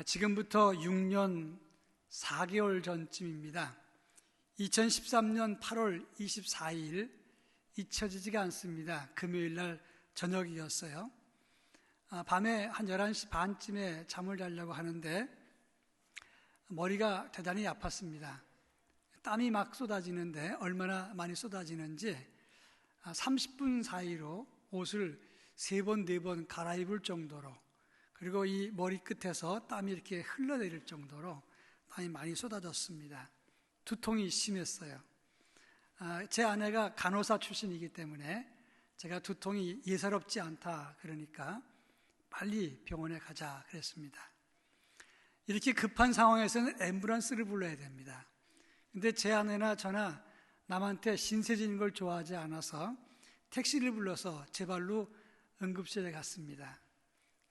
지금부터 6년 4개월 전쯤입니다. 2013년 8월 24일 잊혀지지가 않습니다. 금요일 날 저녁이었어요. 밤에 한 11시 반쯤에 잠을 자려고 하는데 머리가 대단히 아팠습니다. 땀이 막 쏟아지는데 얼마나 많이 쏟아지는지 30분 사이로 옷을 3번, 4번 갈아입을 정도로, 그리고 이 머리 끝에서 땀이 이렇게 흘러내릴 정도로 땀이 많이 쏟아졌습니다. 두통이 심했어요. 제 아내가 간호사 출신이기 때문에 제가 두통이 예사롭지 않다 그러니까 빨리 병원에 가자 그랬습니다. 이렇게 급한 상황에서는 앰뷸런스를 불러야 됩니다. 근데 제 아내나 저나 남한테 신세지는 걸 좋아하지 않아서 택시를 불러서 제 발로 응급실에 갔습니다.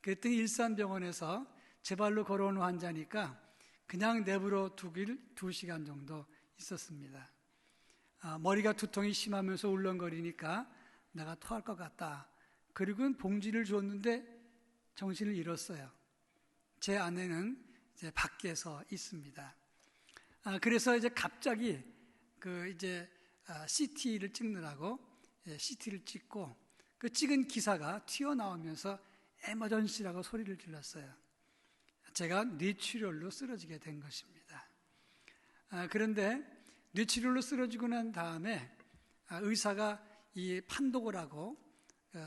그랬더니 일산병원에서 제 발로 걸어온 환자니까 그냥 내버려 두길 2시간 정도 있었습니다. 머리가 두통이 심하면서 울렁거리니까 내가 토할 것 같다. 그리고는 봉지를 줬는데 정신을 잃었어요. 제 아내는 이제 밖에서 있습니다. 그래서 이제 갑자기 CT를 찍느라고 CT를 찍고 그 찍은 기사가 튀어나오면서 에머전시라고 소리를 질렀어요. 제가 뇌출혈로 쓰러지게 된 것입니다. 그런데 뇌출혈로 쓰러지고 난 다음에 의사가 이 판독을 하고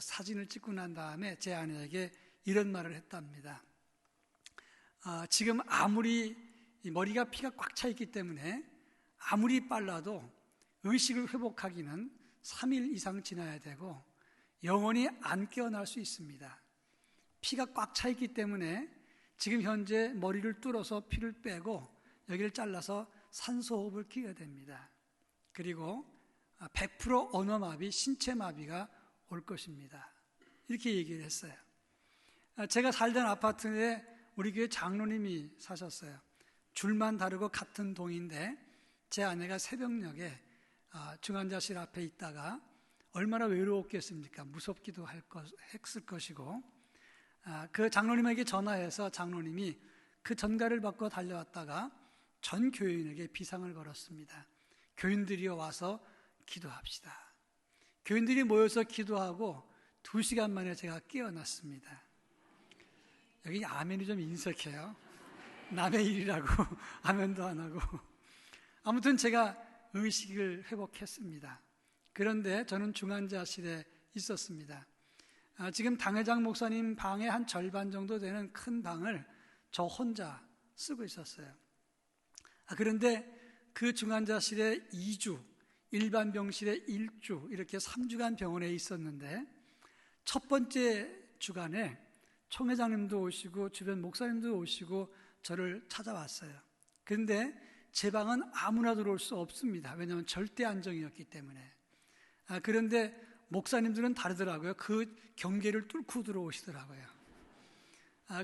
사진을 찍고 난 다음에 제 아내에게 이런 말을 했답니다. 지금 아무리 머리가 피가 꽉 차 있기 때문에 아무리 빨라도 의식을 회복하기는 3일 이상 지나야 되고 영원히 안 깨어날 수 있습니다. 피가 꽉 차 있기 때문에 지금 현재 머리를 뚫어서 피를 빼고 여기를 잘라서 산소호흡을 키워야 됩니다. 그리고 100% 언어마비, 신체마비가 올 것입니다. 이렇게 얘기를 했어요. 제가 살던 아파트에 우리 교회 장로님이 사셨어요. 줄만 다르고 같은 동인데 제 아내가 새벽녘에 중환자실 앞에 있다가 얼마나 외로웠겠습니까? 무섭기도 했을 것이고, 그 장로님에게 전화해서 장로님이 그 전가를 받고 달려왔다가 전 교인에게 비상을 걸었습니다. 교인들이 와서 기도합시다. 교인들이 모여서 기도하고 2시간 만에 제가 깨어났습니다. 여기 아멘이 좀 인색해요. 남의 일이라고 아멘도 안 하고. 아무튼 제가 의식을 회복했습니다. 그런데 저는 중환자실에 있었습니다. 지금 당회장 목사님 방의 한 절반 정도 되는 큰 방을 저 혼자 쓰고 있었어요. 그런데 그 중환자실에 2주, 일반 병실에 1주, 이렇게 3주간 병원에 있었는데 첫 번째 주간에 총회장님도 오시고 주변 목사님도 오시고 저를 찾아왔어요. 그런데 제 방은 아무나 들어올 수 없습니다. 왜냐하면 절대 안정이었기 때문에. 그런데 목사님들은 다르더라고요. 그 경계를 뚫고 들어오시더라고요.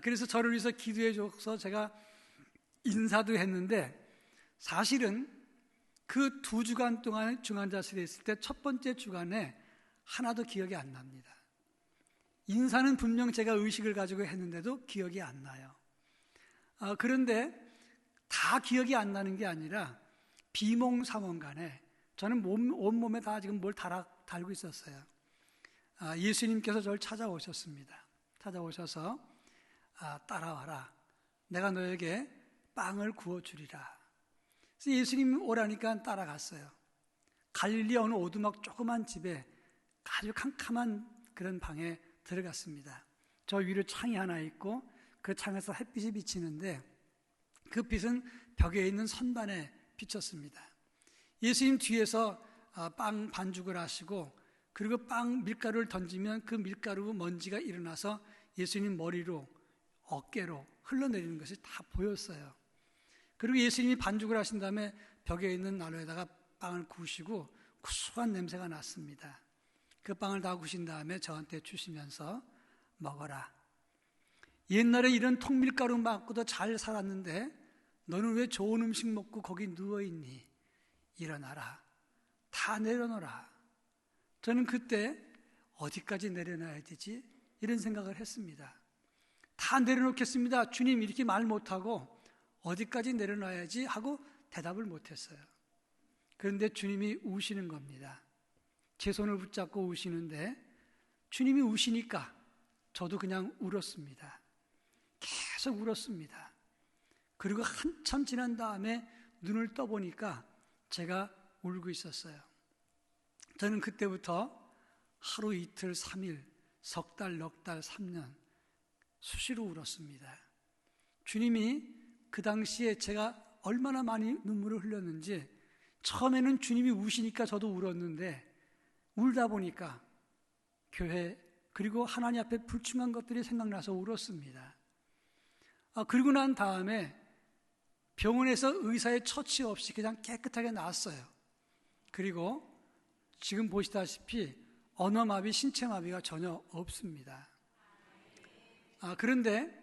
그래서 저를 위해서 기도해 줘서 제가 인사도 했는데 사실은 그 2주간 동안 중환자실에 있을 때 첫 번째 주간에 하나도 기억이 안 납니다. 인사는 분명 제가 의식을 가지고 했는데도 기억이 안 나요. 그런데 다 기억이 안 나는 게 아니라 비몽사몽간에 저는 온몸에 다 지금 뭘 달고 있었어요. 예수님께서 저를 찾아오셨습니다. 찾아오셔서 따라와라. 내가 너에게 빵을 구워주리라. 그래서 예수님 오라니까 따라갔어요. 갈릴리 어느 오두막 조그만 집에 아주 캄캄한 그런 방에 들어갔습니다. 저 위로 창이 하나 있고 그 창에서 햇빛이 비치는데 그 빛은 벽에 있는 선반에 비쳤습니다. 예수님 뒤에서 빵 반죽을 하시고 그리고 빵 밀가루를 던지면 그 밀가루 먼지가 일어나서 예수님 머리로 어깨로 흘러내리는 것이 다 보였어요. 그리고 예수님이 반죽을 하신 다음에 벽에 있는 난로에다가 빵을 구우시고 구수한 냄새가 났습니다. 그 빵을 다 구우신 다음에 저한테 주시면서 먹어라. 옛날에 이런 통밀가루 맞고도 잘 살았는데 너는 왜 좋은 음식 먹고 거기 누워있니? 일어나라. 다 내려놓으라. 저는 그때 어디까지 내려놔야 되지? 이런 생각을 했습니다. 다 내려놓겠습니다. 주님 이렇게 말 못하고 어디까지 내려놔야지 하고 대답을 못했어요. 그런데 주님이 우시는 겁니다. 제 손을 붙잡고 우시는데 주님이 우시니까 저도 그냥 울었습니다. 계속 울었습니다. 그리고 한참 지난 다음에 눈을 떠보니까 제가 울고 있었어요. 저는 그때부터 하루 이틀 3일, 석 달, 넉 달, 3년 수시로 울었습니다. 주님이 그 당시에 제가 얼마나 많이 눈물을 흘렸는지 처음에는 주님이 우시니까 저도 울었는데 울다 보니까 교회 그리고 하나님 앞에 불충한 것들이 생각나서 울었습니다. 그리고 난 다음에 병원에서 의사의 처치 없이 그냥 깨끗하게 나았어요. 그리고 지금 보시다시피 언어마비, 신체마비가 전혀 없습니다. 그런데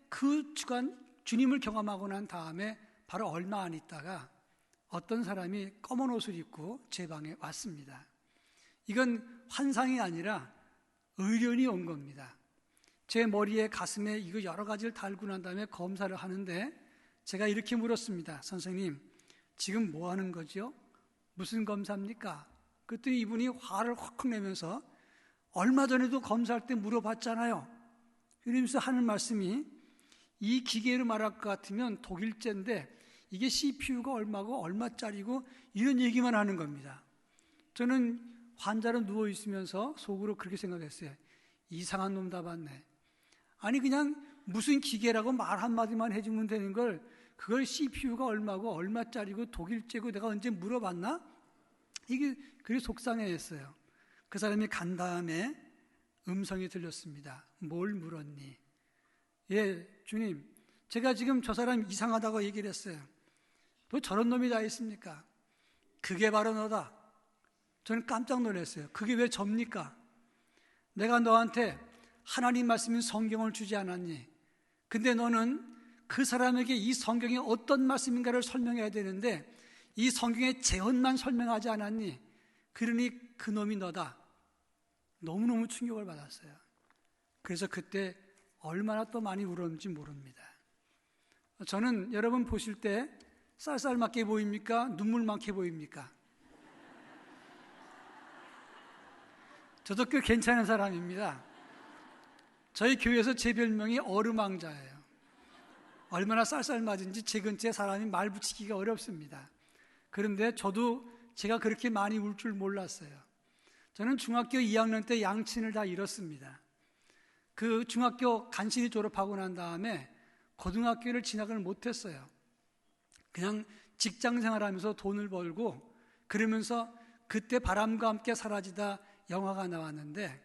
그 주간 주님을 경험하고 난 다음에 바로 얼마 안 있다가 어떤 사람이 검은 옷을 입고 제 방에 왔습니다. 이건 환상이 아니라 의련이 온 겁니다. 제 머리에 가슴에 이거 여러 가지를 달고 난 다음에 검사를 하는데 제가 이렇게 물었습니다. 선생님, 지금 뭐 하는 거죠? 무슨 검사입니까? 그랬더니 이분이 화를 확 내면서 얼마 전에도 검사할 때 물어봤잖아요. 이러면서 하는 말씀이 이 기계로 말할 것 같으면 독일제인데 이게 CPU가 얼마고 얼마짜리고 이런 얘기만 하는 겁니다. 저는 환자로 누워 있으면서 속으로 그렇게 생각했어요. 이상한 놈 다 봤네. 아니 그냥 무슨 기계라고 말 한마디만 해주면 되는 걸 그걸 CPU가 얼마고 얼마짜리고 독일제고 내가 언제 물어봤나? 이게 그리 속상해했어요. 그 사람이 간 다음에 음성이 들렸습니다. 뭘 물었니? 예, 주님, 제가 지금 저 사람 이상하다고 얘기를 했어요. 또 저런 놈이 다 있습니까? 그게 바로 너다. 저는 깜짝 놀랐어요. 그게 왜 접니까? 내가 너한테 하나님 말씀인 성경을 주지 않았니? 근데 너는 그 사람에게 이 성경이 어떤 말씀인가를 설명해야 되는데 이 성경의 재현만 설명하지 않았니? 그러니 그 놈이 너다. 너무너무 충격을 받았어요. 그래서 그때 얼마나 또 많이 울었는지 모릅니다. 저는 여러분 보실 때 쌀쌀맞게 보입니까? 눈물많게 보입니까? 저도 꽤 괜찮은 사람입니다. 저희 교회에서 제 별명이 얼음왕자예요. 얼마나 쌀쌀맞은지 제 근처에 사람이 말 붙이기가 어렵습니다. 그런데 저도 제가 그렇게 많이 울 줄 몰랐어요. 저는 중학교 2학년 때 양친을 다 잃었습니다. 그 중학교 간신히 졸업하고 난 다음에 고등학교를 진학을 못했어요. 그냥 직장 생활하면서 돈을 벌고 그러면서 그때 바람과 함께 사라지다 영화가 나왔는데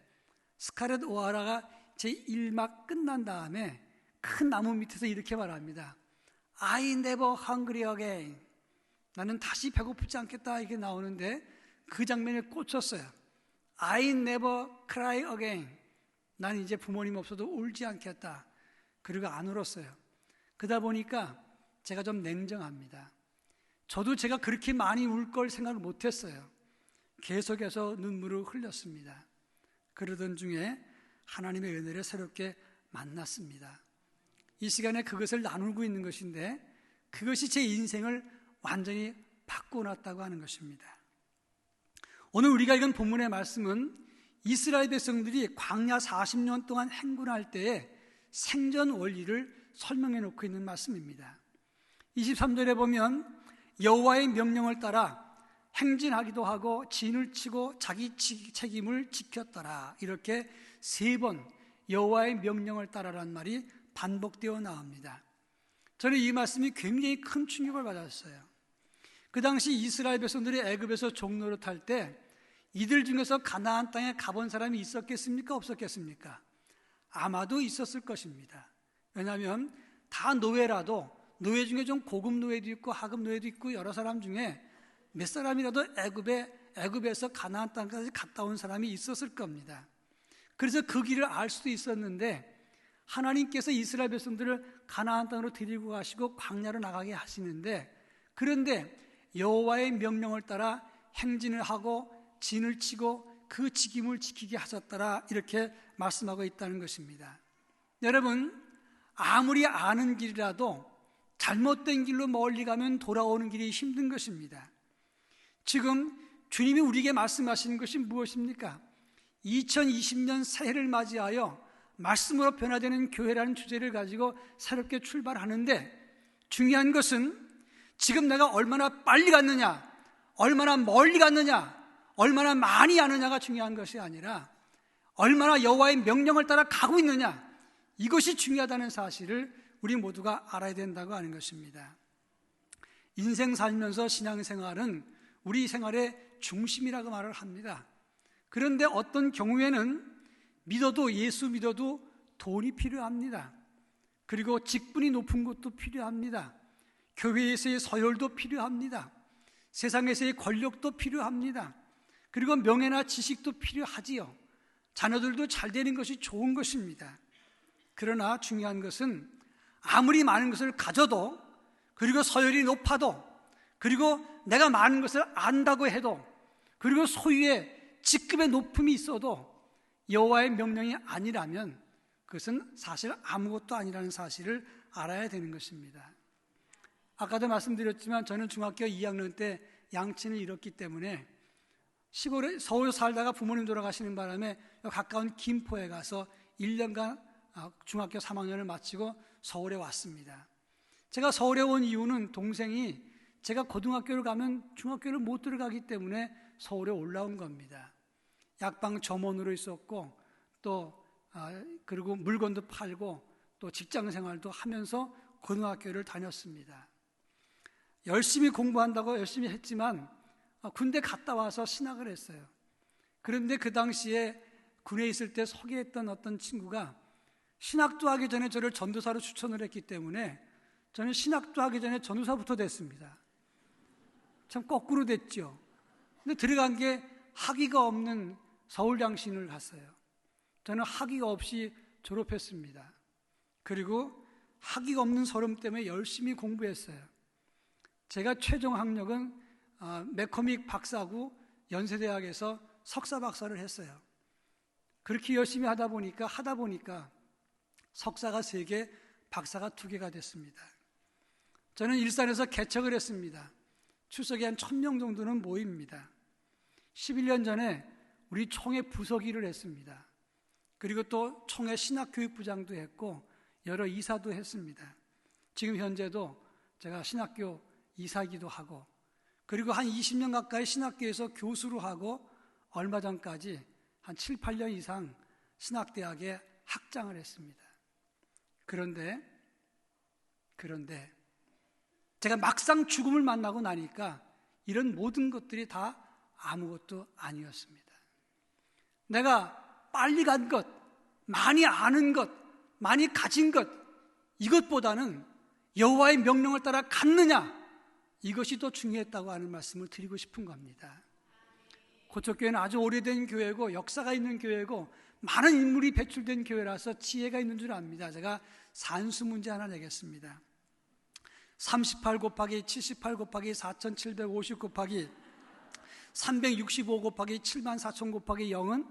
스칼렛 오하라가 제1막 끝난 다음에 큰 나무 밑에서 이렇게 말합니다. I never hungry again. 나는 다시 배고프지 않겠다 이게 나오는데 그 장면에 꽂혔어요. I never cry again. 난 이제 부모님 없어도 울지 않겠다. 그리고 안 울었어요. 그러다 보니까 제가 좀 냉정합니다. 저도 제가 그렇게 많이 울 걸 생각을 못했어요. 계속해서 눈물을 흘렸습니다. 그러던 중에 하나님의 은혜를 새롭게 만났습니다. 이 시간에 그것을 나누고 있는 것인데 그것이 제 인생을 완전히 바꿔놨다고 하는 것입니다. 오늘 우리가 읽은 본문의 말씀은 이스라엘 백성들이 광야 40년 동안 행군할 때의 생전 원리를 설명해 놓고 있는 말씀입니다. 23절에 보면 여호와의 명령을 따라 행진하기도 하고 진을 치고 자기 책임을 지켰더라. 이렇게 3번 여호와의 명령을 따라라는 말이 반복되어 나옵니다. 저는 이 말씀이 굉장히 큰 충격을 받았어요. 그 당시 이스라엘 백성들이 애굽에서 종노릇할 때 이들 중에서 가나안 땅에 가본 사람이 있었겠습니까? 없었겠습니까? 아마도 있었을 것입니다. 왜냐하면 다 노예라도 노예 중에 좀 고급 노예도 있고 하급 노예도 있고 여러 사람 중에 몇 사람이라도 애굽에서 가나안 땅까지 갔다 온 사람이 있었을 겁니다. 그래서 그 길을 알 수도 있었는데 하나님께서 이스라엘 백성들을 가나안 땅으로 데리고 가시고 광야로 나가게 하시는데 그런데 여호와의 명령을 따라 행진을 하고 진을 치고 그 직임을 지키게 하셨더라 이렇게 말씀하고 있다는 것입니다. 여러분, 아무리 아는 길이라도 잘못된 길로 멀리 가면 돌아오는 길이 힘든 것입니다. 지금 주님이 우리에게 말씀하시는 것이 무엇입니까? 2020년 새해를 맞이하여 말씀으로 변화되는 교회라는 주제를 가지고 새롭게 출발하는데, 중요한 것은 지금 내가 얼마나 빨리 갔느냐, 얼마나 멀리 갔느냐, 얼마나 많이 아느냐가 중요한 것이 아니라 얼마나 여호와의 명령을 따라 가고 있느냐, 이것이 중요하다는 사실을 우리 모두가 알아야 된다고 하는 것입니다. 인생 살면서 신앙생활은 우리 생활의 중심이라고 말을 합니다. 그런데 어떤 경우에는 예수 믿어도 돈이 필요합니다. 그리고 직분이 높은 것도 필요합니다. 교회에서의 서열도 필요합니다. 세상에서의 권력도 필요합니다. 그리고 명예나 지식도 필요하지요. 자녀들도 잘 되는 것이 좋은 것입니다. 그러나 중요한 것은 아무리 많은 것을 가져도, 그리고 서열이 높아도, 그리고 내가 많은 것을 안다고 해도, 그리고 소유의 직급의 높음이 있어도 여호와의 명령이 아니라면 그것은 사실 아무것도 아니라는 사실을 알아야 되는 것입니다. 아까도 말씀드렸지만 저는 중학교 2학년 때 양친을 잃었기 때문에 시골에 서울 살다가 부모님 돌아가시는 바람에 가까운 김포에 가서 1년간 중학교 3학년을 마치고 서울에 왔습니다. 제가 서울에 온 이유는 동생이 제가 고등학교를 가면 중학교를 못 들어가기 때문에 서울에 올라온 겁니다. 약방 점원으로 있었고 그리고 물건도 팔고 또 직장 생활도 하면서 고등학교를 다녔습니다. 열심히 공부한다고 열심히 했지만 군대 갔다 와서 신학을 했어요. 그런데 그 당시에 군에 있을 때 소개했던 어떤 친구가 신학도 하기 전에 저를 전도사로 추천을 했기 때문에 저는 신학도 하기 전에 전도사부터 됐습니다. 참 거꾸로 됐죠. 근데 들어간 게 학위가 없는 서울양신을 갔어요. 저는 학위가 없이 졸업했습니다. 그리고 학위가 없는 서름 때문에 열심히 공부했어요. 제가 최종 학력은 매코믹 박사고 연세대학에서 석사 박사를 했어요. 그렇게 열심히 하다 보니까 석사가 3개, 박사가 2개가 됐습니다. 저는 일산에서 개척을 했습니다. 출석이 한 1000명 정도는 모입니다. 11년 전에 우리 총회 부서기를 했습니다. 그리고 또 총회 신학교육부장도 했고 여러 이사도 했습니다. 지금 현재도 제가 신학교 이사이기도 하고, 그리고 한 20년 가까이 신학교에서 교수로 하고 얼마 전까지 한 7, 8년 이상 신학대학에 학장을 했습니다. 그런데 제가 막상 죽음을 만나고 나니까 이런 모든 것들이 다 아무것도 아니었습니다. 내가 빨리 간 것, 많이 아는 것, 많이 가진 것, 이것보다는 여호와의 명령을 따라 갔느냐, 이것이 더 중요했다고 하는 말씀을 드리고 싶은 겁니다. 고척교회는 아주 오래된 교회고 역사가 있는 교회고 많은 인물이 배출된 교회라서 지혜가 있는 줄 압니다. 제가 산수 문제 하나 내겠습니다. 38 곱하기 78 곱하기 4750 곱하기 365 곱하기 74,000 곱하기 0은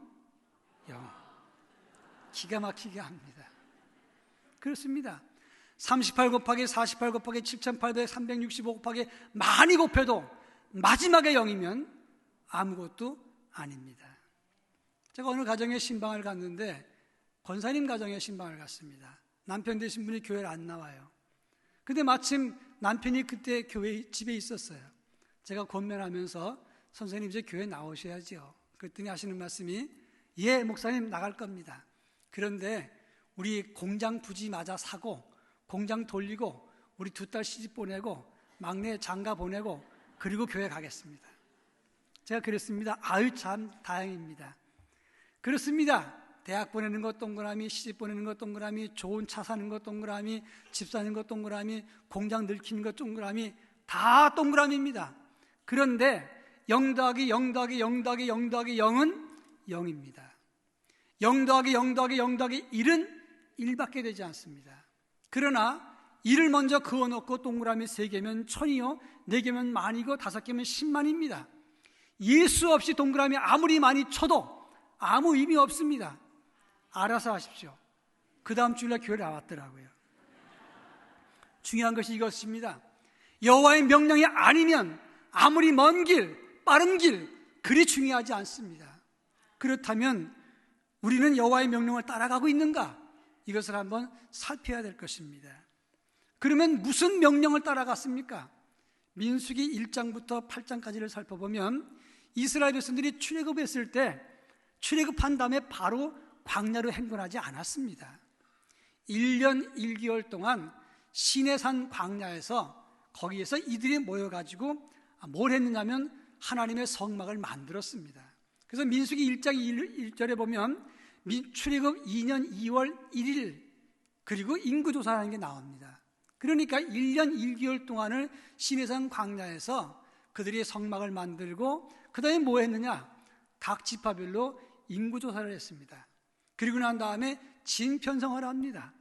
0. 기가 막히게 합니다. 그렇습니다. 38 곱하기 48 곱하기 7800 365 곱하기 많이 곱해도 마지막에 0이면 아무것도 아닙니다. 제가 어느 가정에 신방을 갔는데 권사님 가정에 신방을 갔습니다. 남편 되신 분이 교회를 안 나와요. 근데 마침 남편이 그때 집에 있었어요. 제가 권면하면서 선생님 이제 교회 나오셔야죠. 그랬더니 하시는 말씀이, 예, 목사님 나갈 겁니다. 그런데 우리 공장 부지 마저 사고 공장 돌리고 우리 2딸 시집 보내고 막내 장가 보내고 그리고 교회 가겠습니다. 제가 그랬습니다. 아유 참 다행입니다. 그렇습니다. 대학 보내는 것 동그라미, 시집 보내는 것 동그라미, 좋은 차 사는 것 동그라미, 집 사는 것 동그라미, 공장 늙히는 것 동그라미, 다 동그라미입니다. 그런데 0 더하기 0 더하기 0 더하기 0 더하기 0은 0입니다. 0 더하기 0 더하기 0 더하기 1은 1밖에 되지 않습니다. 그러나 1을 먼저 그어놓고 동그라미 3개면 1000이요, 4개면 만이고 5개면 10만입니다. 예수 없이 동그라미 아무리 많이 쳐도 아무 의미 없습니다. 알아서 하십시오. 그 다음 주일날 교회 나왔더라고요. 중요한 것이 이것입니다. 여호와의 명령이 아니면 아무리 먼 길, 빠른 길 그리 중요하지 않습니다. 그렇다면 우리는 여호와의 명령을 따라가고 있는가? 이것을 한번 살펴야 될 것입니다. 그러면 무슨 명령을 따라갔습니까? 민수기 1장부터 8장까지를 살펴보면 이스라엘 백성들이 출애굽했을 때 출애굽한 다음에 바로 광야로 행군하지 않았습니다. 1년 1개월 동안 시내산 광야에서 거기에서 이들이 모여가지고 뭘 했느냐면 하나님의 성막을 만들었습니다. 그래서 민수기 1장 1절에 보면 출애굽 2년 2월 1일 그리고 인구조사라는 게 나옵니다. 그러니까 1년 1개월 동안을 시내산 광야에서 그들이 성막을 만들고 그 다음에 뭐 했느냐? 각 지파별로 인구조사를 했습니다. 그리고 난 다음에 진편성을 합니다.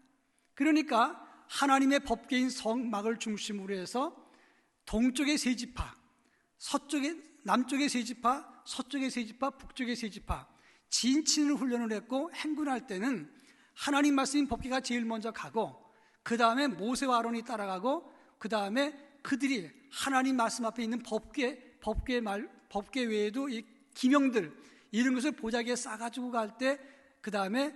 그러니까 하나님의 법궤인 성막을 중심으로 해서 동쪽의 세 지파, 남쪽의 세 지파, 서쪽의 세 지파, 북쪽의 세 지파 진친을 훈련을 했고 행군할 때는 하나님 말씀인 법궤가 제일 먼저 가고 그 다음에 모세와 아론이 따라가고 그 다음에 그들이 하나님 말씀 앞에 있는 법궤 외에도 이 기명들 이런 것을 보자기에 싸가지고 갈 때 그 다음에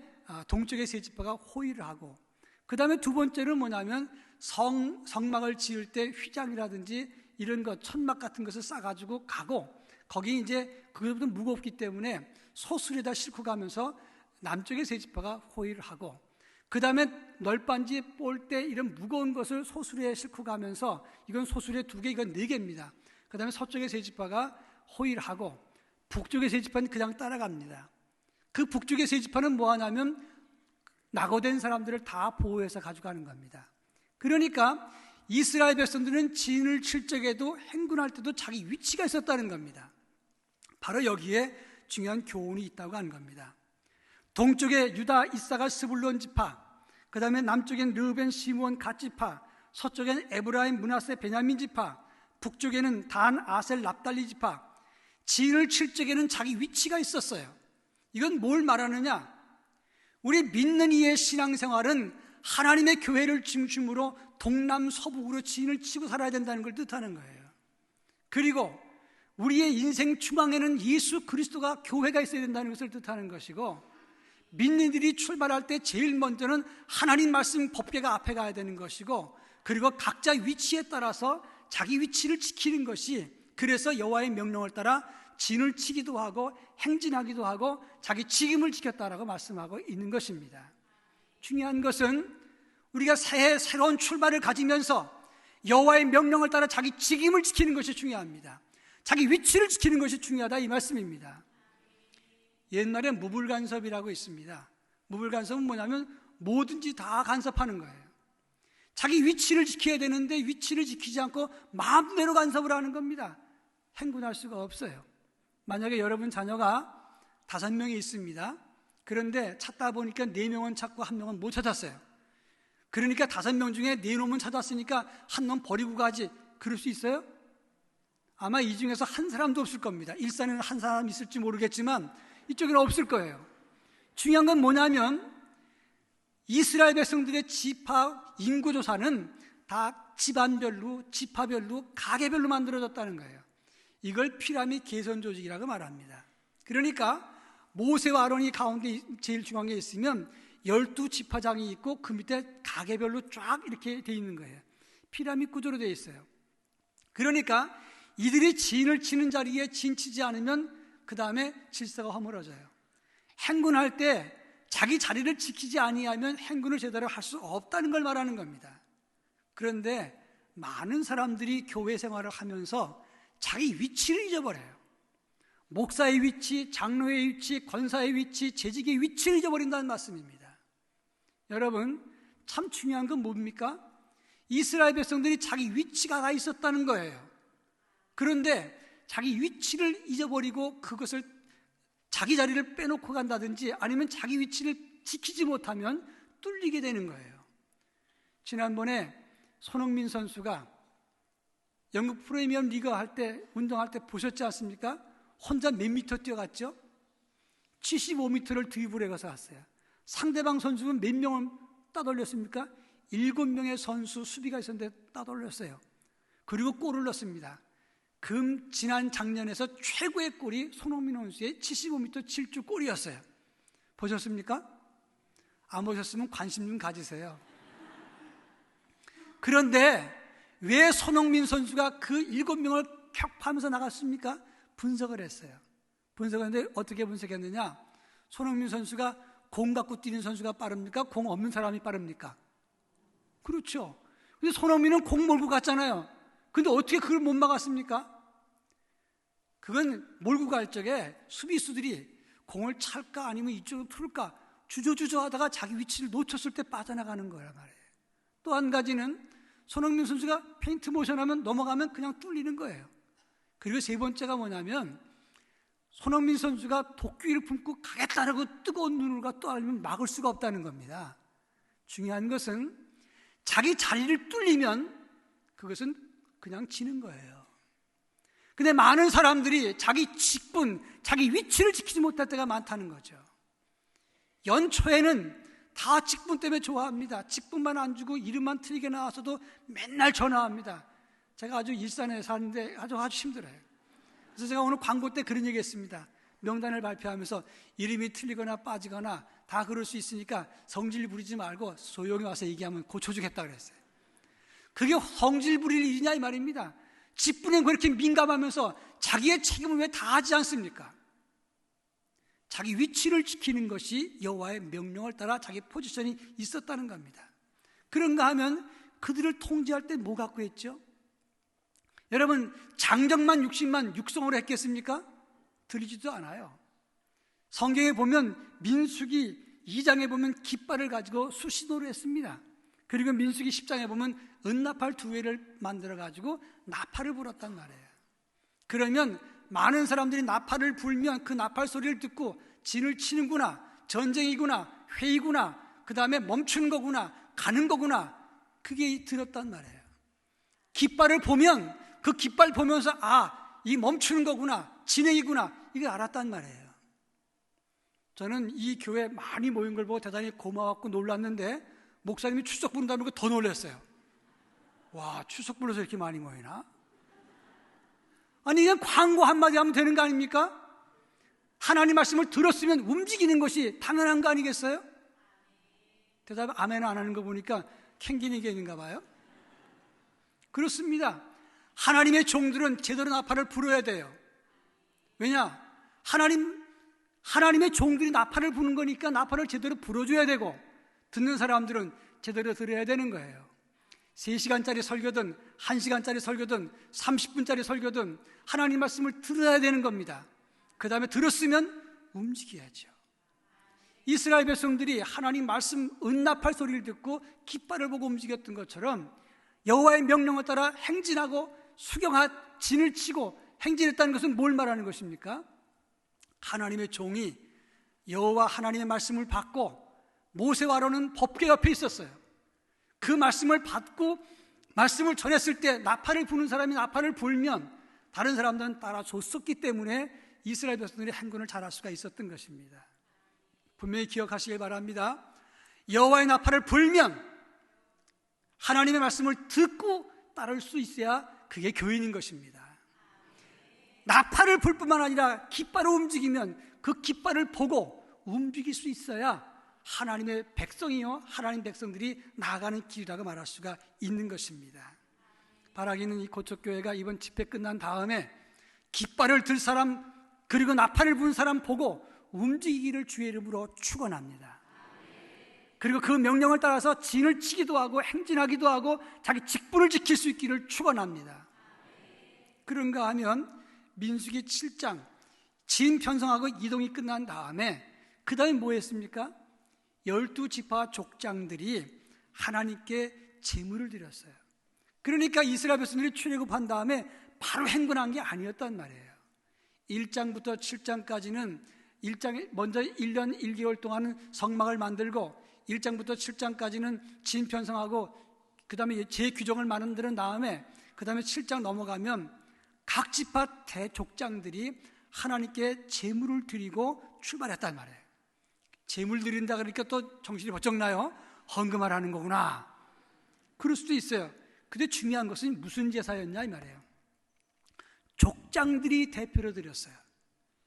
동쪽의 세 지파가 호위를 하고 그 다음에 두 번째는 뭐냐면 성막을 지을 때 휘장이라든지 이런 것 천막 같은 것을 싸가지고 가고 거기 이제 그것보다 무겁기 때문에 소술에다 싣고 가면서 남쪽의 세 지파가 호위를 하고 그 다음에 널빤지 볼 때 이런 무거운 것을 소술에 싣고 가면서 이건 소술에 2개 이건 4개입니다. 그 다음에 서쪽의 세 지파가 호위를 하고 북쪽의 세 지파는 그냥 따라갑니다. 그 북쪽의 세 지파는 뭐 하냐면 낙오된 사람들을 다 보호해서 가져가는 겁니다. 그러니까 이스라엘 백성들은 진을 칠 적에도 행군할 때도 자기 위치가 있었다는 겁니다. 바로 여기에 중요한 교훈이 있다고 하는 겁니다. 동쪽에 유다, 이사가, 스불론 지파, 그 다음에 남쪽엔 르우벤, 시므온, 갓 지파, 서쪽엔 에브라임, 므낫세, 베냐민 지파, 북쪽에는 단, 아셀, 납달리 지파. 진을 칠 적에는 자기 위치가 있었어요. 이건 뭘 말하느냐? 우리 믿는 이의 신앙생활은 하나님의 교회를 중심으로 동남서북으로 진을 치고 살아야 된다는 걸 뜻하는 거예요. 그리고 우리의 인생 중앙에는 예수 그리스도가 교회가 있어야 된다는 것을 뜻하는 것이고 믿는 이들이 출발할 때 제일 먼저는 하나님 말씀 법궤가 앞에 가야 되는 것이고 그리고 각자 위치에 따라서 자기 위치를 지키는 것이 그래서 여호와의 명령을 따라 진을 치기도 하고 행진하기도 하고 자기 직임을 지켰다라고 말씀하고 있는 것입니다. 중요한 것은 우리가 새해 새로운 출발을 가지면서 여호와의 명령을 따라 자기 직임을 지키는 것이 중요합니다. 자기 위치를 지키는 것이 중요하다 이 말씀입니다. 옛날에 무불간섭이라고 있습니다. 무불간섭은 뭐냐면 뭐든지 다 간섭하는 거예요. 자기 위치를 지켜야 되는데 위치를 지키지 않고 마음대로 간섭을 하는 겁니다. 행군할 수가 없어요. 만약에 여러분 자녀가 5명이 있습니다. 그런데 찾다 보니까 4명은 찾고 1명은 못 찾았어요. 그러니까 5명 중에 4놈은 찾았으니까 1놈 버리고 가지. 그럴 수 있어요? 아마 이 중에서 한 사람도 없을 겁니다. 일산에는 한 사람 있을지 모르겠지만 이쪽에는 없을 거예요. 중요한 건 뭐냐면 이스라엘 백성들의 지파 인구조사는 다 집안별로, 지파별로, 가게별로 만들어졌다는 거예요. 이걸 피라미드 계선 조직이라고 말합니다. 그러니까 모세와 아론이 가운데 제일 중앙에 있으면 12지파장이 있고 그 밑에 가게별로 쫙 이렇게 돼 있는 거예요. 피라미드 구조로 돼 있어요. 그러니까 이들이 진을 치는 자리에 진 치지 않으면 그 다음에 질서가 허물어져요. 행군할 때 자기 자리를 지키지 아니하면 행군을 제대로 할 수 없다는 걸 말하는 겁니다. 그런데 많은 사람들이 교회 생활을 하면서 자기 위치를 잊어버려요. 목사의 위치, 장로의 위치, 권사의 위치, 재직의 위치를 잊어버린다는 말씀입니다. 여러분 참 중요한 건 뭡니까? 이스라엘 백성들이 자기 위치가 다 있었다는 거예요. 그런데 자기 위치를 잊어버리고 그것을 자기 자리를 빼놓고 간다든지 아니면 자기 위치를 지키지 못하면 뚫리게 되는 거예요. 지난번에 손흥민 선수가 영국 프리미엄 리그 할 때 운동할 때 보셨지 않습니까? 혼자 몇 미터 뛰어갔죠? 75m를 드리블해 가서 왔어요. 상대방 선수는 몇 명을 따돌렸습니까? 7명의 선수 수비가 있었는데 따돌렸어요. 그리고 골을 넣습니다. 지난 작년에서 최고의 골이 손흥민 선수의 75m 질주 골이었어요. 보셨습니까? 안 보셨으면 관심 좀 가지세요. 그런데 왜 손흥민 선수가 그 7명을 격파하면서 나갔습니까? 분석을 했어요. 분석했는데 어떻게 분석했느냐? 손흥민 선수가 공 갖고 뛰는 선수가 빠릅니까? 공 없는 사람이 빠릅니까? 그렇죠. 근데 손흥민은 공 몰고 갔잖아요. 근데 어떻게 그걸 못 막았습니까? 그건 몰고 갈 적에 수비수들이 공을 찰까 아니면 이쪽으로 풀까 주저주저 하다가 자기 위치를 놓쳤을 때 빠져나가는 거란 말이에요. 또 한 가지는 손흥민 선수가 페인트 모션하면 넘어가면 그냥 뚫리는 거예요. 그리고 세 번째가 뭐냐면 손흥민 선수가 도끼를 품고 가겠다라고 뜨거운 눈으로 또 알면 막을 수가 없다는 겁니다. 중요한 것은 자기 자리를 뚫리면 그것은 그냥 지는 거예요. 근데 많은 사람들이 자기 직분, 자기 위치를 지키지 못할 때가 많다는 거죠. 연초에는 다 직분 때문에 좋아합니다. 직분만 안 주고 이름만 틀리게 나와서도 맨날 전화합니다. 제가 아주 일산에 사는데 아주 힘들어요. 그래서 제가 오늘 광고 때 그런 얘기 했습니다. 명단을 발표하면서 이름이 틀리거나 빠지거나 다 그럴 수 있으니까 성질 부리지 말고 소용이 와서 얘기하면 고쳐주겠다 그랬어요. 그게 성질 부릴 일이냐 이 말입니다. 직분에 그렇게 민감하면서 자기의 책임을 왜 다 하지 않습니까? 자기 위치를 지키는 것이 여호와의 명령을 따라 자기 포지션이 있었다는 겁니다. 그런가 하면 그들을 통제할 때 뭐 갖고 했죠? 여러분, 장정만 60만 육성으로 했겠습니까? 들리지도 않아요. 성경에 보면 민수기 2장에 보면 깃발을 가지고 수신호를 했습니다. 그리고 민수기 10장에 보면 은나팔 2회를 만들어 가지고 나팔을 불었단 말이에요. 그러면 많은 사람들이 나팔을 불면 그 나팔 소리를 듣고 진을 치는구나, 전쟁이구나, 회의구나, 그 다음에 멈추는 거구나, 가는 거구나, 그게 들었단 말이에요. 깃발을 보면 그 깃발 보면서 이 멈추는 거구나, 진행이구나, 이걸 알았단 말이에요. 저는 이 교회 많이 모인 걸 보고 대단히 고마웠고 놀랐는데 목사님이 추석 부른다는 거 더 놀랐어요. 와, 추석 불러서 이렇게 많이 모이나? 아니, 그냥 광고 한마디 하면 되는 거 아닙니까? 하나님 말씀을 들었으면 움직이는 것이 당연한 거 아니겠어요? 대답 아멘 안 하는 거 보니까 캥기는 게 있는가 봐요. 그렇습니다. 하나님의 종들은 제대로 나팔을 불어야 돼요. 왜냐? 하나님의 종들이 나팔을 부는 거니까 나팔을 제대로 불어줘야 되고 듣는 사람들은 제대로 들어야 되는 거예요. 3시간짜리 설교든 1시간짜리 설교든 30분짜리 설교든 하나님 말씀을 들어야 되는 겁니다. 그 다음에 들었으면 움직여야죠. 이스라엘 백성들이 하나님 말씀 은나팔 소리를 듣고 깃발을 보고 움직였던 것처럼 여호와의 명령을 따라 행진하고 진을 치고 행진했다는 것은 뭘 말하는 것입니까? 하나님의 종이 여호와 하나님의 말씀을 받고 모세와 아론은 법궤 옆에 있었어요. 그 말씀을 받고 말씀을 전했을 때 나팔을 부는 사람이 나팔을 불면 다른 사람들은 따라줬었기 때문에 이스라엘 백성들이 행군을 잘할 수가 있었던 것입니다. 분명히 기억하시길 바랍니다. 여호와의 나팔을 불면 하나님의 말씀을 듣고 따를 수 있어야 그게 교인인 것입니다. 나팔을 불 뿐만 아니라 깃발을 움직이면 그 깃발을 보고 움직일 수 있어야 하나님의 백성이요 하나님 백성들이 나아가는 길이라고 말할 수가 있는 것입니다. 바라기는 이 고척교회가 이번 집회 끝난 다음에 깃발을 들 사람 그리고 나팔을 부는 사람 보고 움직이기를 주의 이름으로 축원합니다. 그리고 그 명령을 따라서 진을 치기도 하고 행진하기도 하고 자기 직분을 지킬 수 있기를 축원합니다. 그런가 하면 민수기 7장 진 편성하고 이동이 끝난 다음에 그 다음에 뭐 했습니까? 12지파 족장들이 하나님께 제물을 드렸어요. 그러니까 이스라엘 백성들이 출애굽한 다음에 바로 행군한 게 아니었단 말이에요. 1장부터 7장까지는 먼저 1년 1개월 동안은 성막을 만들고 1장부터 7장까지는 진 편성하고 그 다음에 재규정을 만드는 다음에 그 다음에 7장 넘어가면 각 지파 대족장들이 하나님께 제물을 드리고 출발했단 말이에요. 제물 드린다 그러니까 또 정신이 번쩍 나요. 헌금하라는 거구나. 그럴 수도 있어요. 근데 중요한 것은 무슨 제사였냐 이 말이에요. 족장들이 대표로 드렸어요.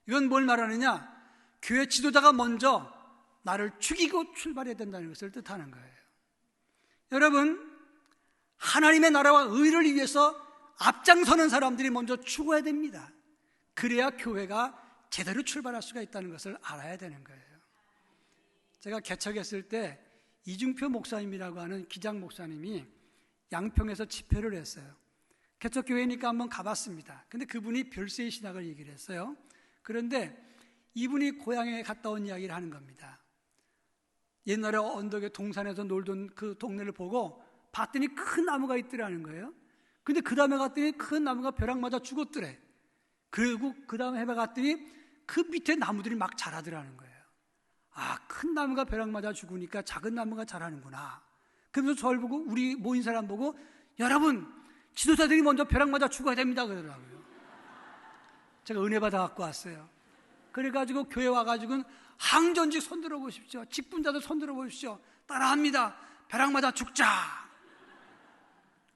이건 뭘 말하느냐? 교회 지도자가 먼저 나를 죽이고 출발해야 된다는 것을 뜻하는 거예요. 여러분, 하나님의 나라와 의를 위해서 앞장서는 사람들이 먼저 죽어야 됩니다. 그래야 교회가 제대로 출발할 수가 있다는 것을 알아야 되는 거예요. 제가 개척했을 때 이중표 목사님이라고 하는 기장 목사님이 양평에서 집회를 했어요. 개척교회니까 한번 가봤습니다. 근데 그분이 별세의 신학을 얘기를 했어요. 그런데 이분이 고향에 갔다 온 이야기를 하는 겁니다. 옛날에 언덕에 동산에서 놀던 그 동네를 보고 봤더니 큰 나무가 있더라는 거예요. 근데 그 다음에 갔더니 큰 나무가 벼락 맞아 죽었더래. 그리고 그 다음에 해봐 갔더니 그 밑에 나무들이 막 자라더라는 거예요. 아, 큰 나무가 벼락 맞아 죽으니까 작은 나무가 자라는구나. 그러면서 저를 보고, 우리 모인 사람 보고, 여러분, 지도자들이 먼저 벼락 맞아 죽어야 됩니다 그러더라고요. 제가 은혜 받아 갖고 왔어요. 그래가지고 교회 와가지고는 항전직 손들어 보십시오. 직분자들 손들어 보십시오. 따라합니다. 벼락 맞아 죽자.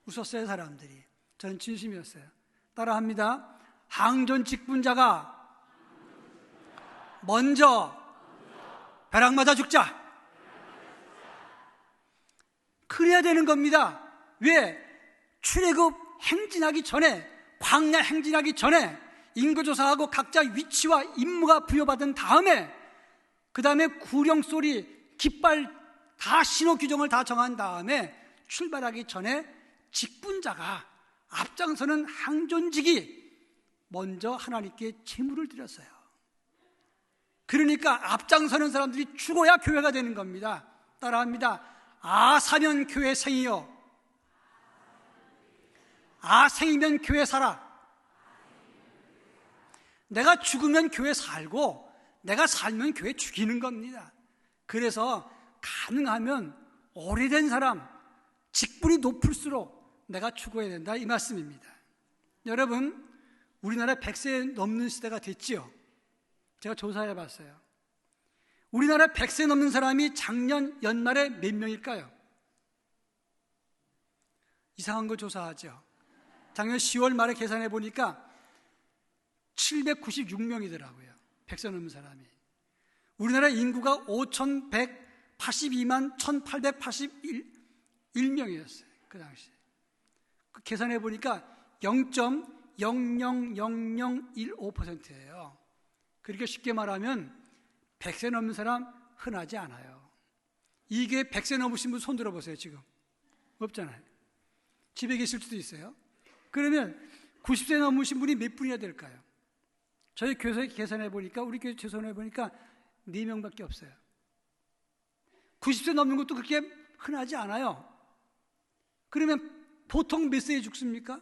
웃었어요 사람들이. 저는 진심이었어요. 따라합니다. 항전 직분자가 먼저 벼락 맞아 죽자. 그래야 되는 겁니다. 왜? 출애굽 행진하기 전에, 광야 행진하기 전에 인구조사하고 각자 위치와 임무가 부여받은 다음에, 그 다음에 구령소리, 깃발 다 신호 규정을 다 정한 다음에 출발하기 전에 직분자가, 앞장서는 항존직이 먼저 하나님께 제물을 드렸어요. 그러니까 앞장서는 사람들이 죽어야 교회가 되는 겁니다. 따라합니다. 아사면 교회 생이요, 아생이면 교회 살아. 내가 죽으면 교회 살고 내가 살면 교회 죽이는 겁니다. 그래서 가능하면 오래된 사람, 직분이 높을수록 내가 추구해야 된다 이 말씀입니다. 여러분, 우리나라 100세 넘는 시대가 됐지요. 제가 조사해 봤어요. 우리나라 100세 넘는 사람이 작년 연말에 몇 명일까요? 이상한 거 조사하죠. 작년 10월 말에 계산해 보니까 796명이더라고요. 100세 넘는 사람이. 우리나라 인구가 5,182만 1,881명이었어요. 그 당시에. 계산해 보니까 0.000015%예요. 그렇게 쉽게 말하면 100세 넘는 사람 흔하지 않아요. 이게 100세 넘으신 분 손 들어보세요. 지금 없잖아요. 집에 계실 수도 있어요. 그러면 90세 넘으신 분이 몇 분이나 될까요? 저희 교회에서 계산해 보니까, 우리 교회 계산해 보니까 4명밖에 없어요. 90세 넘는 것도 그렇게 흔하지 않아요. 그러면 보통 몇 세에 죽습니까?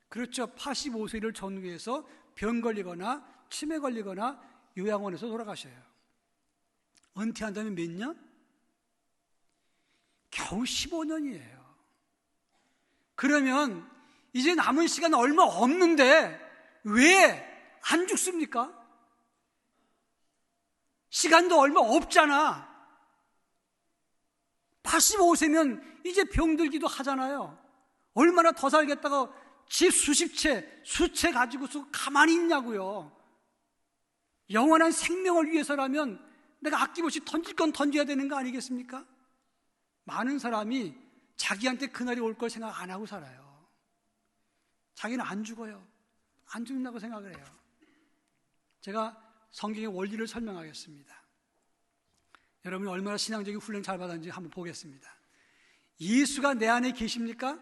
그렇죠. 85세를 전후해서 병 걸리거나 치매 걸리거나 요양원에서 돌아가셔요. 은퇴한다면 몇 년? 겨우 15년이에요. 그러면 이제 남은 시간 얼마 없는데 왜 안 죽습니까? 시간도 얼마 없잖아. 85세면 이제 병들기도 하잖아요. 얼마나 더 살겠다고 집 수십 채, 수채 가지고서 가만히 있냐고요. 영원한 생명을 위해서라면 내가 아낌없이 던질 건 던져야 되는 거 아니겠습니까? 많은 사람이 자기한테 그날이 올 걸 생각 안 하고 살아요. 자기는 안 죽어요. 안 죽는다고 생각을 해요. 제가 성경의 원리를 설명하겠습니다. 여러분이 얼마나 신앙적인 훈련 잘 받았는지 한번 보겠습니다. 예수가 내 안에 계십니까?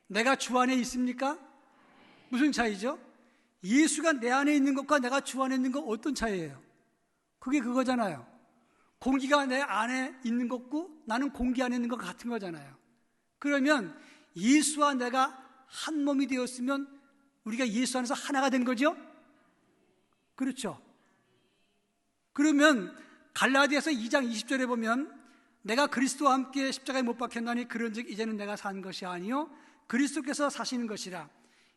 내가 주 안에 있습니까? 무슨 차이죠? 예수가 내 안에 있는 것과 내가 주 안에 있는 것 어떤 차이예요? 그게 그거잖아요. 공기가 내 안에 있는 것고 나는 공기 안에 있는 것 같은 거잖아요. 그러면 예수와 내가 한 몸이 되었으면 우리가 예수 안에서 하나가 된 거죠? 그렇죠. 그러면 갈라디아서 2장 20절에 보면 내가 그리스도와 함께 십자가에 못 박혔나니 그런즉 이제는 내가 사는 것이 아니요 그리스도께서 사시는 것이라.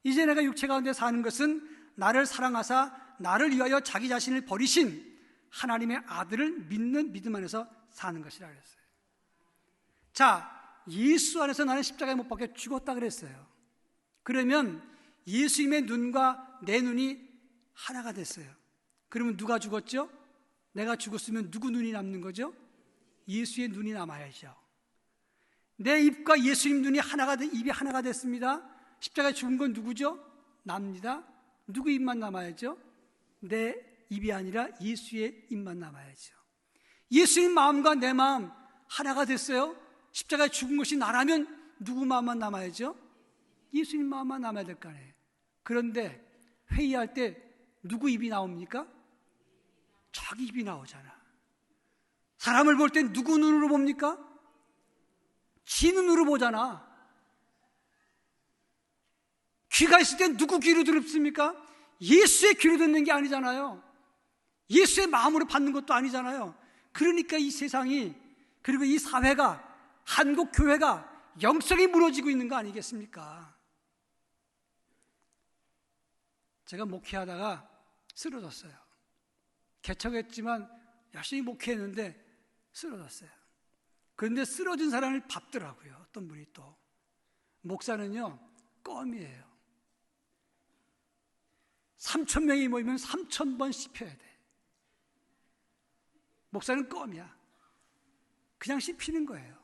이제 내가 육체 가운데 사는 것은 나를 사랑하사 나를 위하여 자기 자신을 버리신 하나님의 아들을 믿는 믿음 안에서 사는 것이라 그랬어요. 자, 예수 안에서 나는 십자가에 못 박혀 죽었다 그랬어요. 그러면 예수님의 눈과 내 눈이 하나가 됐어요. 그러면 누가 죽었죠? 내가 죽었으면 누구 눈이 남는 거죠? 예수의 눈이 남아야죠. 내 입과 예수님 눈이 입이 하나가 됐습니다. 십자가에 죽은 건 누구죠? 납니다. 누구 입만 남아야죠? 내 입이 아니라 예수의 입만 남아야죠. 예수님 마음과 내 마음 하나가 됐어요. 십자가에 죽은 것이 나라면 누구 마음만 남아야죠? 예수님 마음만 남아야 될 거 아니에요. 그런데 회의할 때 누구 입이 나옵니까? 자기 입이 나오잖아. 사람을 볼 때 누구 눈으로 봅니까? 지 눈으로 보잖아. 귀가 있을 때 누구 귀로 들읍니까? 예수의 귀로 듣는 게 아니잖아요. 예수의 마음으로 받는 것도 아니잖아요. 그러니까 이 세상이, 그리고 이 사회가, 한국 교회가 영성이 무너지고 있는 거 아니겠습니까? 제가 목회하다가 쓰러졌어요. 개척했지만 열심히 목회했는데 쓰러졌어요. 그런데 쓰러진 사람을 밟더라고요. 어떤 분이 또. 목사는요, 껌이에요. 3,000명이 모이면 3,000번 씹혀야 돼. 목사는 껌이야. 그냥 씹히는 거예요.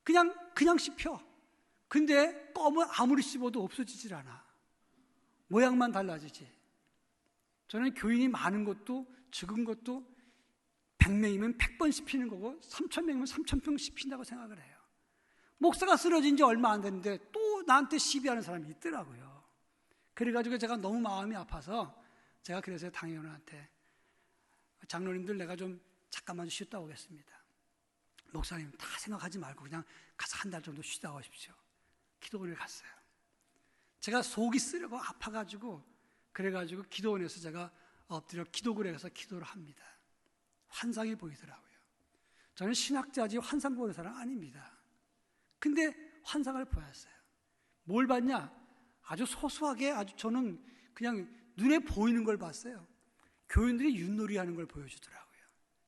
그냥 씹혀. 근데 껌은 아무리 씹어도 없어지질 않아. 모양만 달라지지. 저는 교인이 많은 것도 적은 것도 100명이면 100번 씹히는 거고 3,000명이면 3,000평 씹힌다고 생각을 해요. 목사가 쓰러진 지 얼마 안 됐는데 또 나한테 시비하는 사람이 있더라고요. 그래가지고 제가 너무 마음이 아파서 제가 그래서 당회원한테 장로님들 내가 좀 잠깐만 쉬었다 오겠습니다. 목사님 다 생각하지 말고 그냥 가서 한 달 정도 쉬다 오십시오. 기도원에 갔어요. 제가 속이 쓰려고 아파가지고 그래가지고 기도원에서 제가 엎드려 기도굴에 가서 기도를 합니다. 환상이 보이더라고요. 저는 신학자지 환상 보는 사람 아닙니다. 근데 환상을 보였어요. 뭘 봤냐? 아주 소소하게 아주 저는 그냥 눈에 보이는 걸 봤어요. 교인들이 윷놀이 하는 걸 보여주더라고요.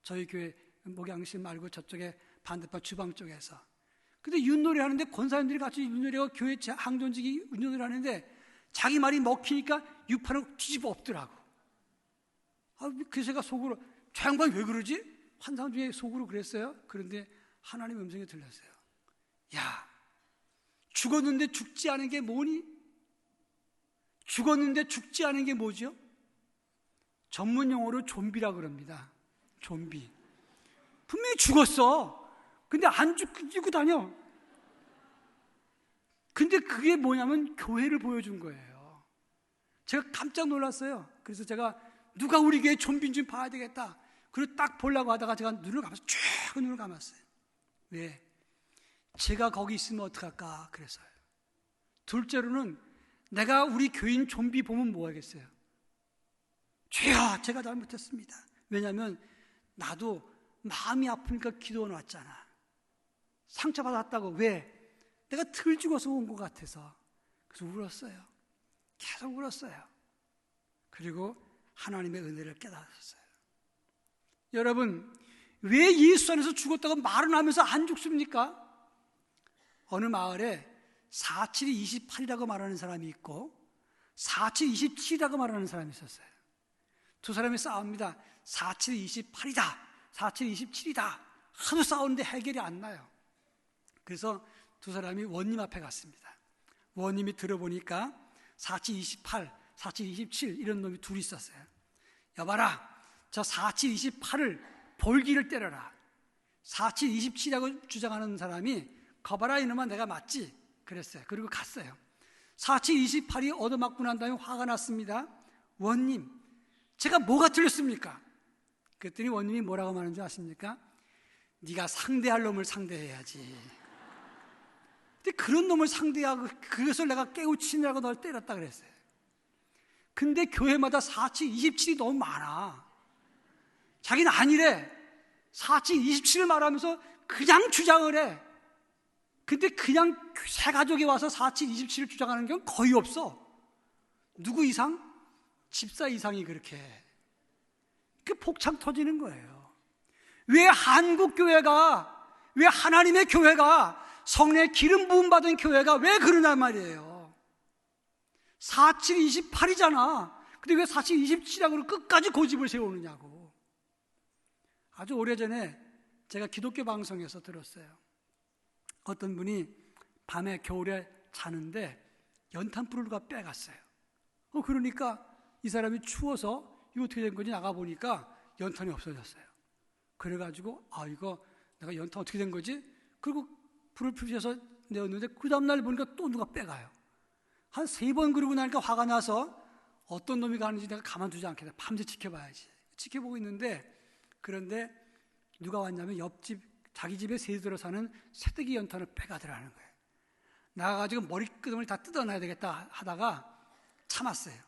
저희 교회 목양실 말고 저쪽에 반대편 주방 쪽에서. 근데 윷놀이 하는데 권사님들이 같이 윷놀이하고 교회 항존직이 윷놀이 하는데 자기 말이 먹히니까 유판을 뒤집어 엎더라고. 그래서 제가 속으로 저 양반 왜 그러지? 환상 중에 속으로 그랬어요. 그런데 하나님의 음성이 들렸어요. 야, 죽었는데 죽지 않은 게 뭐니? 죽었는데 죽지 않은 게 뭐죠? 전문 용어로 좀비라 그럽니다. 좀비. 분명히 죽었어. 근데 안 죽고 다녀. 근데 그게 뭐냐면 교회를 보여준 거예요. 제가 깜짝 놀랐어요. 그래서 제가 누가 우리 교회 좀비인 줄 봐야 되겠다. 그리고 딱 보려고 하다가 제가 눈을 감았어요. 쭉 눈을 감았어요. 왜? 제가 거기 있으면 어떡할까 그래서요. 둘째로는 내가 우리 교인 좀비 보면 뭐 하겠어요? 죄야, 제가 잘못했습니다. 왜냐하면 나도 마음이 아프니까 기도원 왔잖아. 상처받았다고. 왜? 내가 덜 죽어서 온 것 같아서. 그래서 울었어요. 계속 울었어요. 그리고 하나님의 은혜를 깨달았어요. 여러분, 왜 예수 안에서 죽었다고 말은 하면서 안 죽습니까? 어느 마을에 47이 28이라고 말하는 사람이 있고 47이 27이라고 말하는 사람이 있었어요. 두 사람이 싸웁니다. 47이 28이다. 47이 27이다. 하도 싸우는데 해결이 안 나요. 그래서 두 사람이 원님 앞에 갔습니다. 원님이 들어보니까 47이 28, 47이 27 이런 놈이 둘이 있었어요. 여봐라, 저 47이 28을 볼기를 때려라. 47이 27이라고 주장하는 사람이 거봐라 이놈아 내가 맞지? 그랬어요. 그리고 갔어요. 47이 28이 얻어맞고 난 다음에 화가 났습니다. 원님, 제가 뭐가 틀렸습니까? 그랬더니 원님이 뭐라고 말하는지 아십니까? 네가 상대할 놈을 상대해야지. 근데 그런 놈을 상대하고 그것을 내가 깨우치느라고 널 때렸다 그랬어요. 근데 교회마다 47, 27이 너무 많아. 자기는 아니래. 47, 27을 말하면서 그냥 주장을 해. 근데 그냥 세 가족이 와서 47, 27을 주장하는 경우는 거의 없어. 누구 이상? 집사 이상이 그렇게 해. 그 폭창 터지는 거예요. 왜 한국 교회가, 왜 하나님의 교회가, 성령의 기름 부음 받은 교회가 왜 그러냔 말이에요. 4728이잖아. 근데 왜 4727이라고 끝까지 고집을 세우느냐고. 아주 오래전에 제가 기독교 방송에서 들었어요. 어떤 분이 밤에 겨울에 자는데 연탄불을 누가 빼갔어요. 그러니까 이 사람이 추워서 이거 어떻게 된 건지 나가보니까 연탄이 없어졌어요. 그래가지고 이거 내가 연탄 어떻게 된 거지? 그리고 불을 피워서 내었는데 그 다음날 보니까 또 누가 빼가요. 한 3번 그러고 나니까 화가 나서 어떤 놈이 가는지 내가 가만두지 않겠다. 밤새 지켜봐야지. 지켜보고 있는데, 그런데 누가 왔냐면 옆집, 자기 집에 새들어 사는 새떼기 연탄을 빼가더라는 거예요. 나가가지고 머리끄덩을 다 뜯어놔야 되겠다 하다가 참았어요.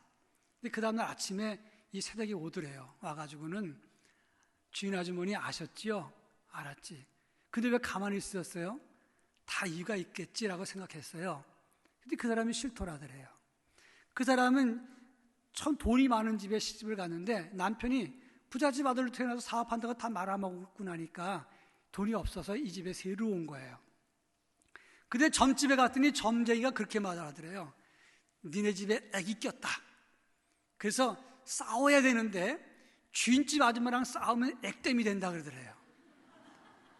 근데 그 다음날 아침에 이 새댁이 오더래요. 와가지고는 주인 아주머니 아셨지요? 알았지. 근데 왜 가만히 있었어요? 다 이유가 있겠지라고 생각했어요. 근데 그 사람이 싫더라더래요. 그 사람은 참 돈이 많은 집에 시집을 갔는데 남편이 부잣집 아들로 태어나서 사업한다고 다 말아먹고 나니까 돈이 없어서 이 집에 새로 온 거예요. 근데 점집에 갔더니 점쟁이가 그렇게 말하더래요. 니네 집에 애기 꼈다. 그래서 싸워야 되는데 주인집 아줌마랑 싸우면 액땜이 된다 그러더래요.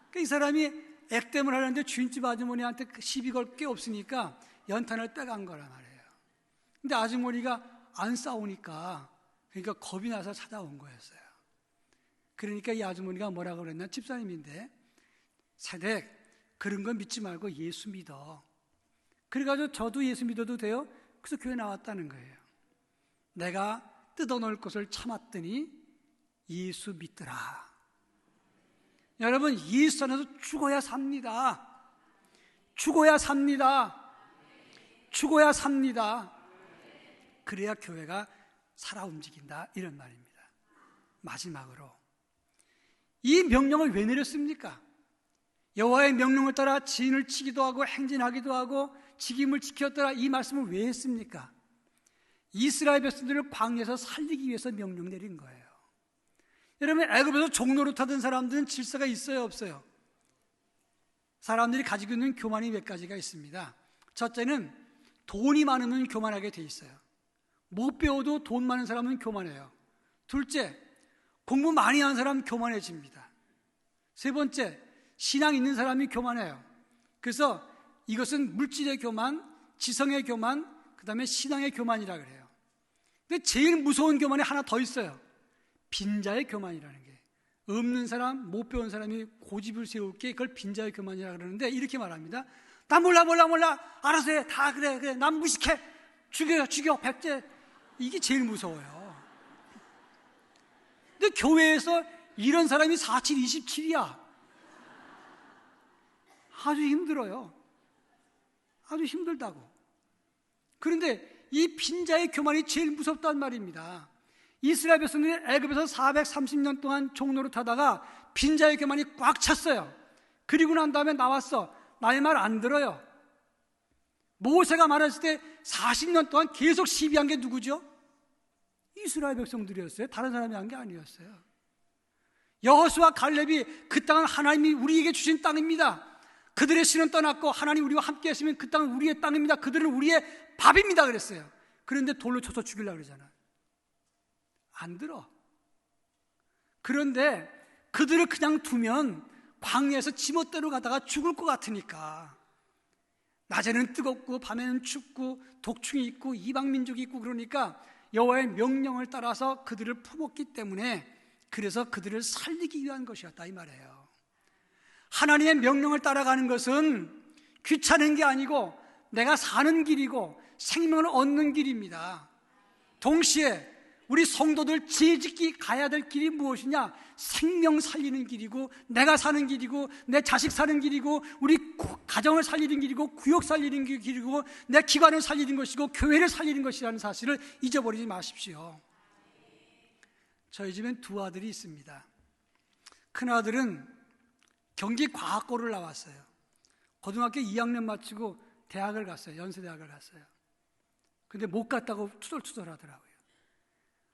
그러니까 이 사람이 액땜을 하려는데 주인집 아주머니한테 시비 걸 게 없으니까 연탄을 빼간 거란 말이에요. 근데 아주머니가 안 싸우니까, 그러니까 겁이 나서 찾아온 거였어요. 그러니까 이 아주머니가 뭐라고 그랬나? 집사님인데, 새댁 그런 거 믿지 말고 예수 믿어. 그래가지고 저도 예수 믿어도 돼요? 그래서 교회 나왔다는 거예요. 내가 뜯어놓을 것을 참았더니 예수 믿더라. 여러분, 예수 안에서 죽어야 삽니다. 죽어야 삽니다. 죽어야 삽니다. 그래야 교회가 살아 움직인다, 이런 말입니다. 마지막으로 이 명령을 왜 내렸습니까? 여호와의 명령을 따라 진을 치기도 하고 행진하기도 하고 직임을 지켰더라, 이 말씀을 왜 했습니까? 이스라엘 백성들을 광야에서 살리기 위해서 명령 내린 거예요. 여러분, 애굽에서 종노릇 하던 사람들은 질서가 있어요, 없어요? 사람들이 가지고 있는 교만이 몇 가지가 있습니다. 첫째는 돈이 많으면 교만하게 돼 있어요. 못 배워도 돈 많은 사람은 교만해요. 둘째, 공부 많이 한 사람 교만해집니다. 세 번째, 신앙 있는 사람이 교만해요. 그래서 이것은 물질의 교만, 지성의 교만, 그 다음에 신앙의 교만이라 그래요. 근데 제일 무서운 교만이 하나 더 있어요. 빈자의 교만이라는 게. 없는 사람, 못 배운 사람이 고집을 세울 게 그걸 빈자의 교만이라 그러는데, 이렇게 말합니다. 나 몰라 알아서 해. 다 그래 난 무식해. 죽여 백제. 이게 제일 무서워요. 근데 교회에서 이런 사람이 4727이야. 아주 힘들어요. 아주 힘들다고. 그런데 이 빈자의 교만이 제일 무섭단 말입니다. 이스라엘 백성들이 애굽에서 430년 동안 종노릇하다가 빈자의 교만이 꽉 찼어요. 그리고 난 다음에 나왔어. 나의 말 안 들어요. 모세가 말했을 때 40년 동안 계속 시비한 게 누구죠? 이스라엘 백성들이었어요. 다른 사람이 한 게 아니었어요. 여호수아 갈렙이 그 땅은 하나님이 우리에게 주신 땅입니다. 그들의 신은 떠났고 하나님 우리와 함께 하시면 그 땅은 우리의 땅입니다. 그들은 우리의 밥입니다 그랬어요. 그런데 돌로 쳐서 죽이려고 그러잖아요. 안 들어. 그런데 그들을 그냥 두면 광야에서 지멋대로 가다가 죽을 것 같으니까, 낮에는 뜨겁고 밤에는 춥고 독충이 있고 이방민족이 있고 그러니까 여호와의 명령을 따라서 그들을 품었기 때문에, 그래서 그들을 살리기 위한 것이었다, 이 말이에요. 하나님의 명령을 따라가는 것은 귀찮은 게 아니고 내가 사는 길이고 생명을 얻는 길입니다. 동시에 우리 성도들 지혜짓기 가야 될 길이 무엇이냐? 생명 살리는 길이고, 내가 사는 길이고, 내 자식 사는 길이고, 우리 가정을 살리는 길이고, 구역 살리는 길이고, 내 기관을 살리는 것이고, 교회를 살리는 것이라는 사실을 잊어버리지 마십시오. 저희 집엔 두 아들이 있습니다. 큰아들은 경기과학고를 나왔어요. 고등학교 2학년 마치고 대학을 갔어요. 연세대학을 갔어요. 근데 못 갔다고 투덜투덜 하더라고요.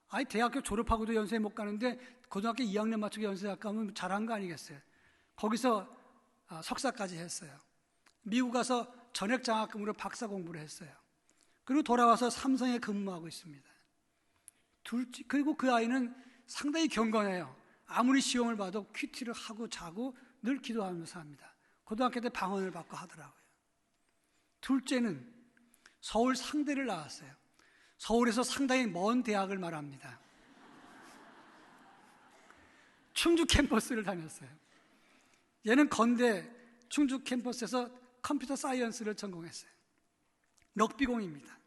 아니 대학교 졸업하고도 연수회 못 가는데 고등학교 2학년 맞추고 연수회 가면 잘한 거 아니겠어요? 거기서 석사까지 했어요. 미국 가서 전액 장학금으로 박사 공부를 했어요. 그리고 돌아와서 삼성에 근무하고 있습니다. 그리고 그 아이는 상당히 경건해요. 아무리 시험을 봐도 큐티를 하고 자고 늘 기도하면서 합니다. 고등학교 때 방언을 받고 하더라고요. 둘째는 서울 상대를 나왔어요. 서울에서 상당히 먼 대학을 말합니다. 충주 캠퍼스를 다녔어요. 얘는 건대 충주 캠퍼스에서 컴퓨터 사이언스를 전공했어요. 럭비공입니다.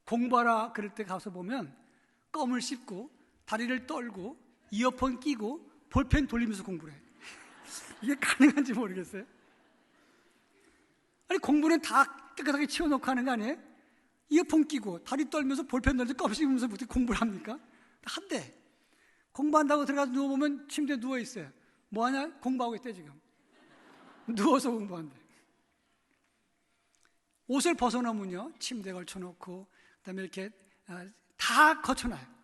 공부하라 그럴 때 가서 보면 껌을 씹고 다리를 떨고 이어폰 끼고 볼펜 돌리면서 공부를 해요. 이게 가능한지 모르겠어요. 아니 공부는 다 깨끗하게 치워놓고 하는 거 아니에요? 이어폰 끼고 다리 떨면서 볼펜 돌리면서 껌 씹으면서 어떻게 공부를 합니까? 한대. 공부한다고 들어가서 누워보면 침대에 누워있어요. 뭐하냐? 공부하고 있대 지금. 누워서 공부한대. 옷을 벗어놓으면요 침대에 걸쳐놓고 그다음에 이렇게 다 거쳐놔요.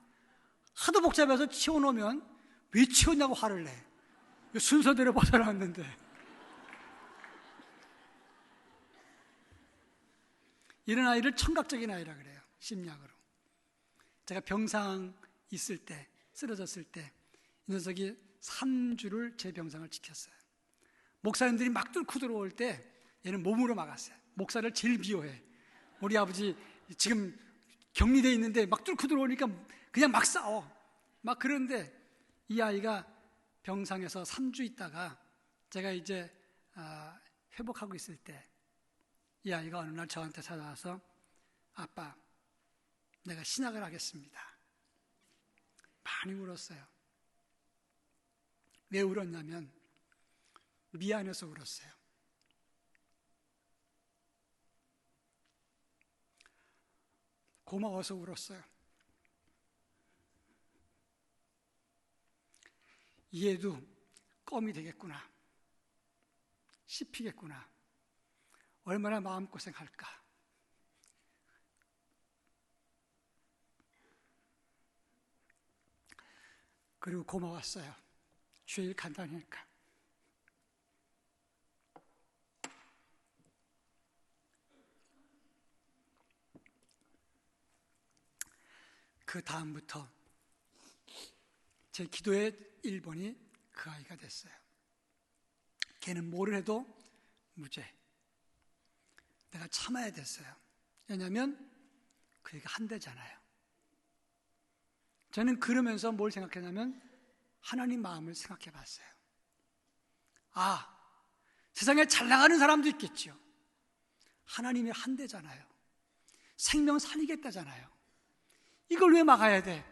하도 복잡해서 치워놓으면 왜 치웠냐고 화를 내. 순서대로 벗어놨는데. 이런 아이를 청각적인 아이라 그래요. 심리학으로. 제가 병상 있을 때, 쓰러졌을 때 이 녀석이 3주를 제 병상을 지켰어요. 목사님들이 막 뚫고 들어올 때 얘는 몸으로 막았어요. 목사를 제일 미워해. 우리 아버지 지금 격리돼 있는데 막 뚫고 들어오니까 그냥 막 싸워. 막 그런데 이 아이가 병상에서 3주 있다가 제가 이제 회복하고 있을 때 이 아이가 어느 날 저한테 찾아와서 아빠, 내가 신학을 하겠습니다. 많이 울었어요. 왜 울었냐면 미안해서 울었어요. 고마워서 울었어요. 얘도 껌이 되겠구나. 씹히겠구나. 얼마나 마음고생할까. 그리고 고마웠어요. 제일 간단하니까. 그 다음부터 제 기도의 1번이 그 아이가 됐어요. 걔는 뭐를 해도 무죄. 내가 참아야 됐어요. 왜냐하면 그 애가 한 대잖아요. 저는 그러면서 뭘 생각했냐면 하나님 마음을 생각해 봤어요. 세상에 잘 나가는 사람도 있겠죠. 하나님이 한 대잖아요. 생명 살리겠다잖아요. 이걸 왜 막아야 돼?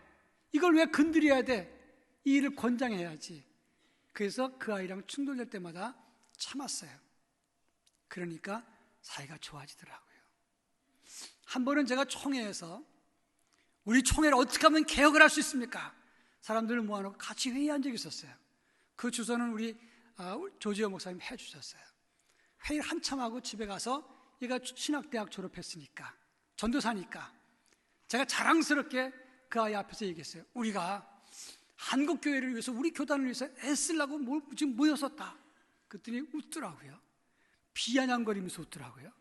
이걸 왜 건드려야 돼? 이 일을 권장해야지. 그래서 그 아이랑 충돌될 때마다 참았어요. 그러니까 사이가 좋아지더라고요. 한 번은 제가 총회에서 우리 총회를 어떻게 하면 개혁을 할 수 있습니까? 사람들을 모아놓고 같이 회의한 적이 있었어요. 그 주소는 우리 조지호 목사님 해주셨어요. 회의를 한참 하고 집에 가서 얘가 신학대학 졸업했으니까 전도사니까 제가 자랑스럽게 그 아이 앞에서 얘기했어요. 우리가 한국교회를 위해서 우리 교단을 위해서 애쓰려고 지금 모였었다. 그랬더니 웃더라고요. 비아냥거리면서 웃더라고요.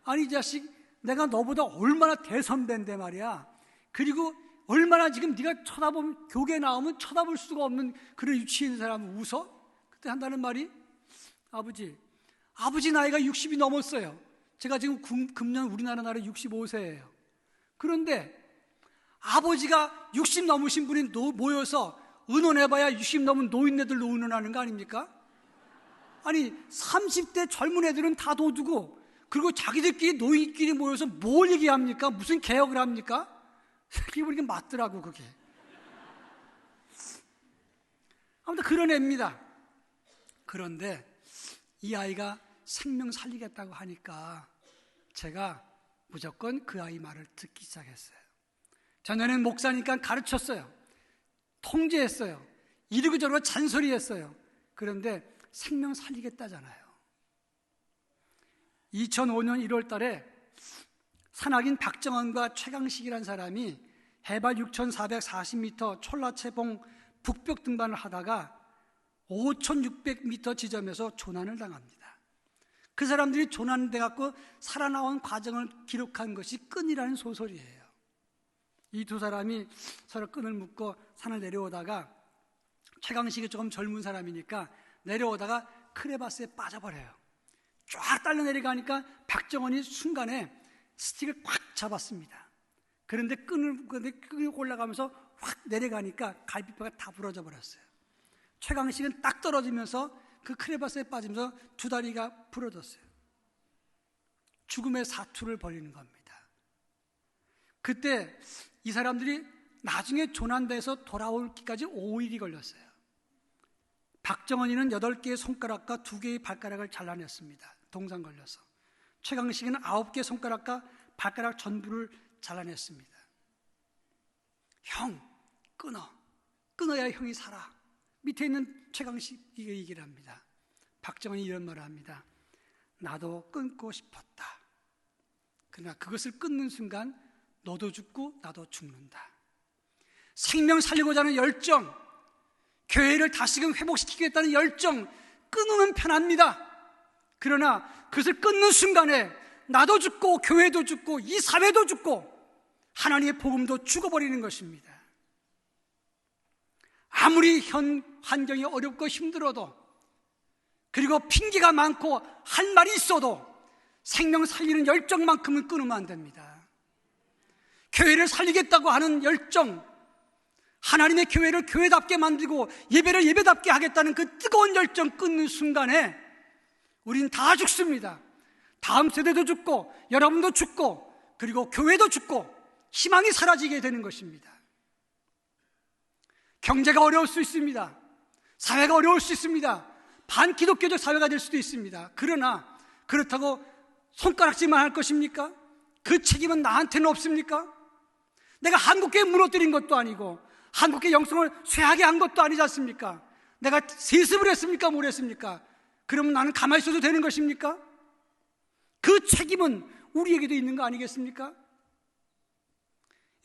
아니 이 자식, 내가 너보다 얼마나 대선배인데 말이야. 그리고 얼마나 지금 네가 쳐다보면 교계 나오면 쳐다볼 수가 없는 그런 위치에 있는 사람은 웃어? 그때 한다는 말이 아버지 나이가 60이 넘었어요. 제가 지금 금년 우리나라 나라 65세예요. 그런데 아버지가 60 넘으신 분이 모여서 의논해봐야 60 넘은 노인네들로 의논하는 거 아닙니까? 아니 30대 젊은 애들은 다 도두고 그리고 자기들끼리 노인끼리 모여서 뭘 얘기합니까? 무슨 개혁을 합니까? 이게 보니까 맞더라고 그게. 아무튼 그런 애입니다. 그런데 이 아이가 생명 살리겠다고 하니까 제가 무조건 그 아이 말을 듣기 시작했어요. 전에는 목사니까 가르쳤어요. 통제했어요. 이리고 저리고 잔소리했어요. 그런데 생명 살리겠다잖아요. 2005년 1월 달에 산악인 박정원과 최강식이라는 사람이 해발 6,440m 촐라체봉 북벽 등반을 하다가 5,600m 지점에서 조난을 당합니다. 그 사람들이 조난돼 갖고 살아나온 과정을 기록한 것이 끈이라는 소설이에요. 이 두 사람이 서로 끈을 묶고 산을 내려오다가 최강식이 조금 젊은 사람이니까 내려오다가 크레바스에 빠져버려요. 쫙 딸려 내려가니까 박정원이 순간에 스틱을 꽉 잡았습니다. 그런데 끈이 올라가면서 확 내려가니까 갈비뼈가 다 부러져 버렸어요. 최강식은 딱 떨어지면서 그 크레바스에 빠지면서 두 다리가 부러졌어요. 죽음의 사투를 벌이는 겁니다. 그때 이 사람들이 나중에 조난돼서 돌아오기까지 5일이 걸렸어요. 박정원이는 8개의 손가락과 2개의 발가락을 잘라냈습니다. 동상 걸려서. 최강식은 9개의 손가락과 발가락 전부를 잘라냈습니다. 형, 끊어야 형이 살아. 밑에 있는 최강식이 얘기를 합니다. 박정원이 이런 말을 합니다. 나도 끊고 싶었다. 그러나 그것을 끊는 순간 너도 죽고 나도 죽는다. 생명 살리고자 하는 열정, 교회를 다시금 회복시키겠다는 열정, 끊으면 편합니다. 그러나 그것을 끊는 순간에 나도 죽고 교회도 죽고 이 사회도 죽고 하나님의 복음도 죽어버리는 것입니다. 아무리 현 환경이 어렵고 힘들어도, 그리고 핑계가 많고 할 말이 있어도 생명 살리는 열정만큼은 끊으면 안 됩니다. 교회를 살리겠다고 하는 열정, 하나님의 교회를 교회답게 만들고 예배를 예배답게 하겠다는 그 뜨거운 열정 끊는 순간에 우린 다 죽습니다. 다음 세대도 죽고 여러분도 죽고 그리고 교회도 죽고 희망이 사라지게 되는 것입니다. 경제가 어려울 수 있습니다. 사회가 어려울 수 있습니다. 반기독교적 사회가 될 수도 있습니다. 그러나 그렇다고 손가락질만 할 것입니까? 그 책임은 나한테는 없습니까? 내가 한국교회 무너뜨린 것도 아니고 한국교회 영성을 쇠하게 한 것도 아니지 않습니까? 내가 세습을 했습니까? 뭘 했습니까? 그러면 나는 가만히 있어도 되는 것입니까? 그 책임은 우리에게도 있는 거 아니겠습니까?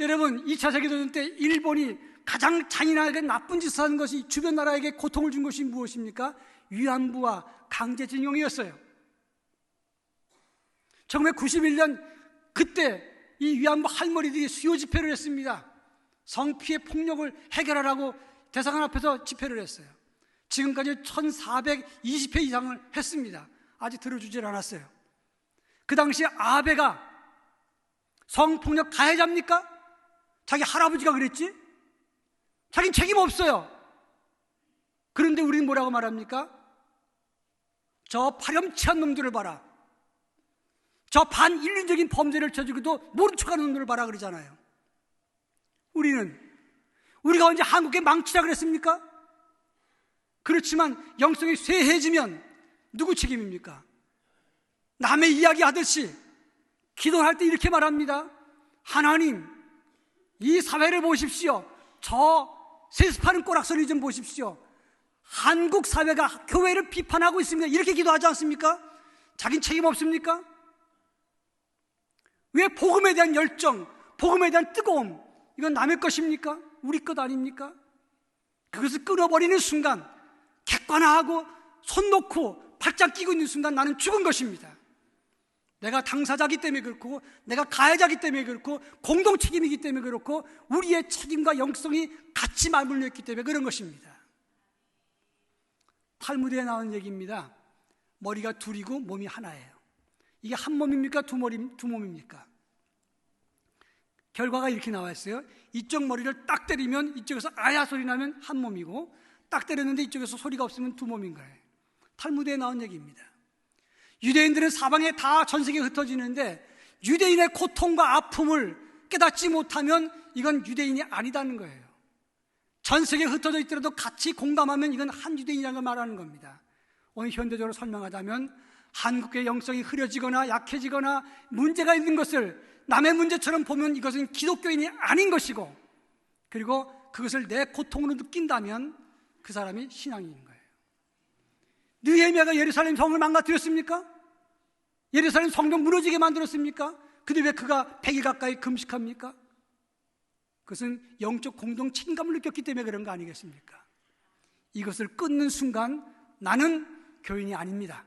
여러분, 2차 세계대전 때 일본이 가장 잔인하게 나쁜 짓을 한 것이, 주변 나라에게 고통을 준 것이 무엇입니까? 위안부와 강제징용이었어요. 1991년 그때 이 위안부 할머니들이 수요 집회를 했습니다. 성피해 폭력을 해결하라고 대사관 앞에서 집회를 했어요. 지금까지 1420회 이상을 했습니다. 아직 들어주질 않았어요. 그 당시에 아베가 성폭력 가해자입니까? 자기 할아버지가 그랬지? 자기는 책임 없어요. 그런데 우리는 뭐라고 말합니까? 저 파렴치한 놈들을 봐라. 저 반인륜적인 범죄를 저지르고도 모른 척하는 놈들을 봐라 그러잖아요. 우리가 언제 한국에 망치라 그랬습니까? 그렇지만 영성이 쇠해지면 누구 책임입니까? 남의 이야기 하듯이 기도할 때 이렇게 말합니다. 하나님, 이 사회를 보십시오. 저 세습하는 꼬락서리 좀 보십시오. 한국 사회가 교회를 비판하고 있습니다. 이렇게 기도하지 않습니까? 자긴 책임 없습니까? 왜 복음에 대한 열정, 복음에 대한 뜨거움, 이건 남의 것입니까? 우리 것 아닙니까? 그것을 끊어버리는 순간, 객관화하고 손 놓고 발짝 끼고 있는 순간 나는 죽은 것입니다. 내가 당사자기 때문에 그렇고, 내가 가해자기 때문에 그렇고, 공동 책임이기 때문에 그렇고, 우리의 책임과 영성이 같이 맞물려 있기 때문에 그런 것입니다. 탈무드에 나온 얘기입니다. 머리가 둘이고 몸이 하나예요. 이게 한 몸입니까? 두 몸입니까? 결과가 이렇게 나와 있어요. 이쪽 머리를 딱 때리면 이쪽에서 아야 소리 나면 한 몸이고, 딱 때렸는데 이쪽에서 소리가 없으면 두 몸인 거예요. 탈무드에 나온 얘기입니다. 유대인들은 사방에 다 전 세계에 흩어지는데 유대인의 고통과 아픔을 깨닫지 못하면 이건 유대인이 아니다는 거예요. 전 세계에 흩어져 있더라도 같이 공감하면 이건 한 유대인이라는 걸 말하는 겁니다. 오늘 현대적으로 설명하자면 한국의 영성이 흐려지거나 약해지거나 문제가 있는 것을 남의 문제처럼 보면 이것은 기독교인이 아닌 것이고, 그리고 그것을 내 고통으로 느낀다면 그 사람이 신앙인인 거예요. 느헤미야가 예루살렘 성을 망가뜨렸습니까? 예루살렘 성도 무너지게 만들었습니까? 근데 왜 그가 100일 가까이 금식합니까? 그것은 영적 공동 책임감을 느꼈기 때문에 그런 거 아니겠습니까? 이것을 끊는 순간 나는 교인이 아닙니다.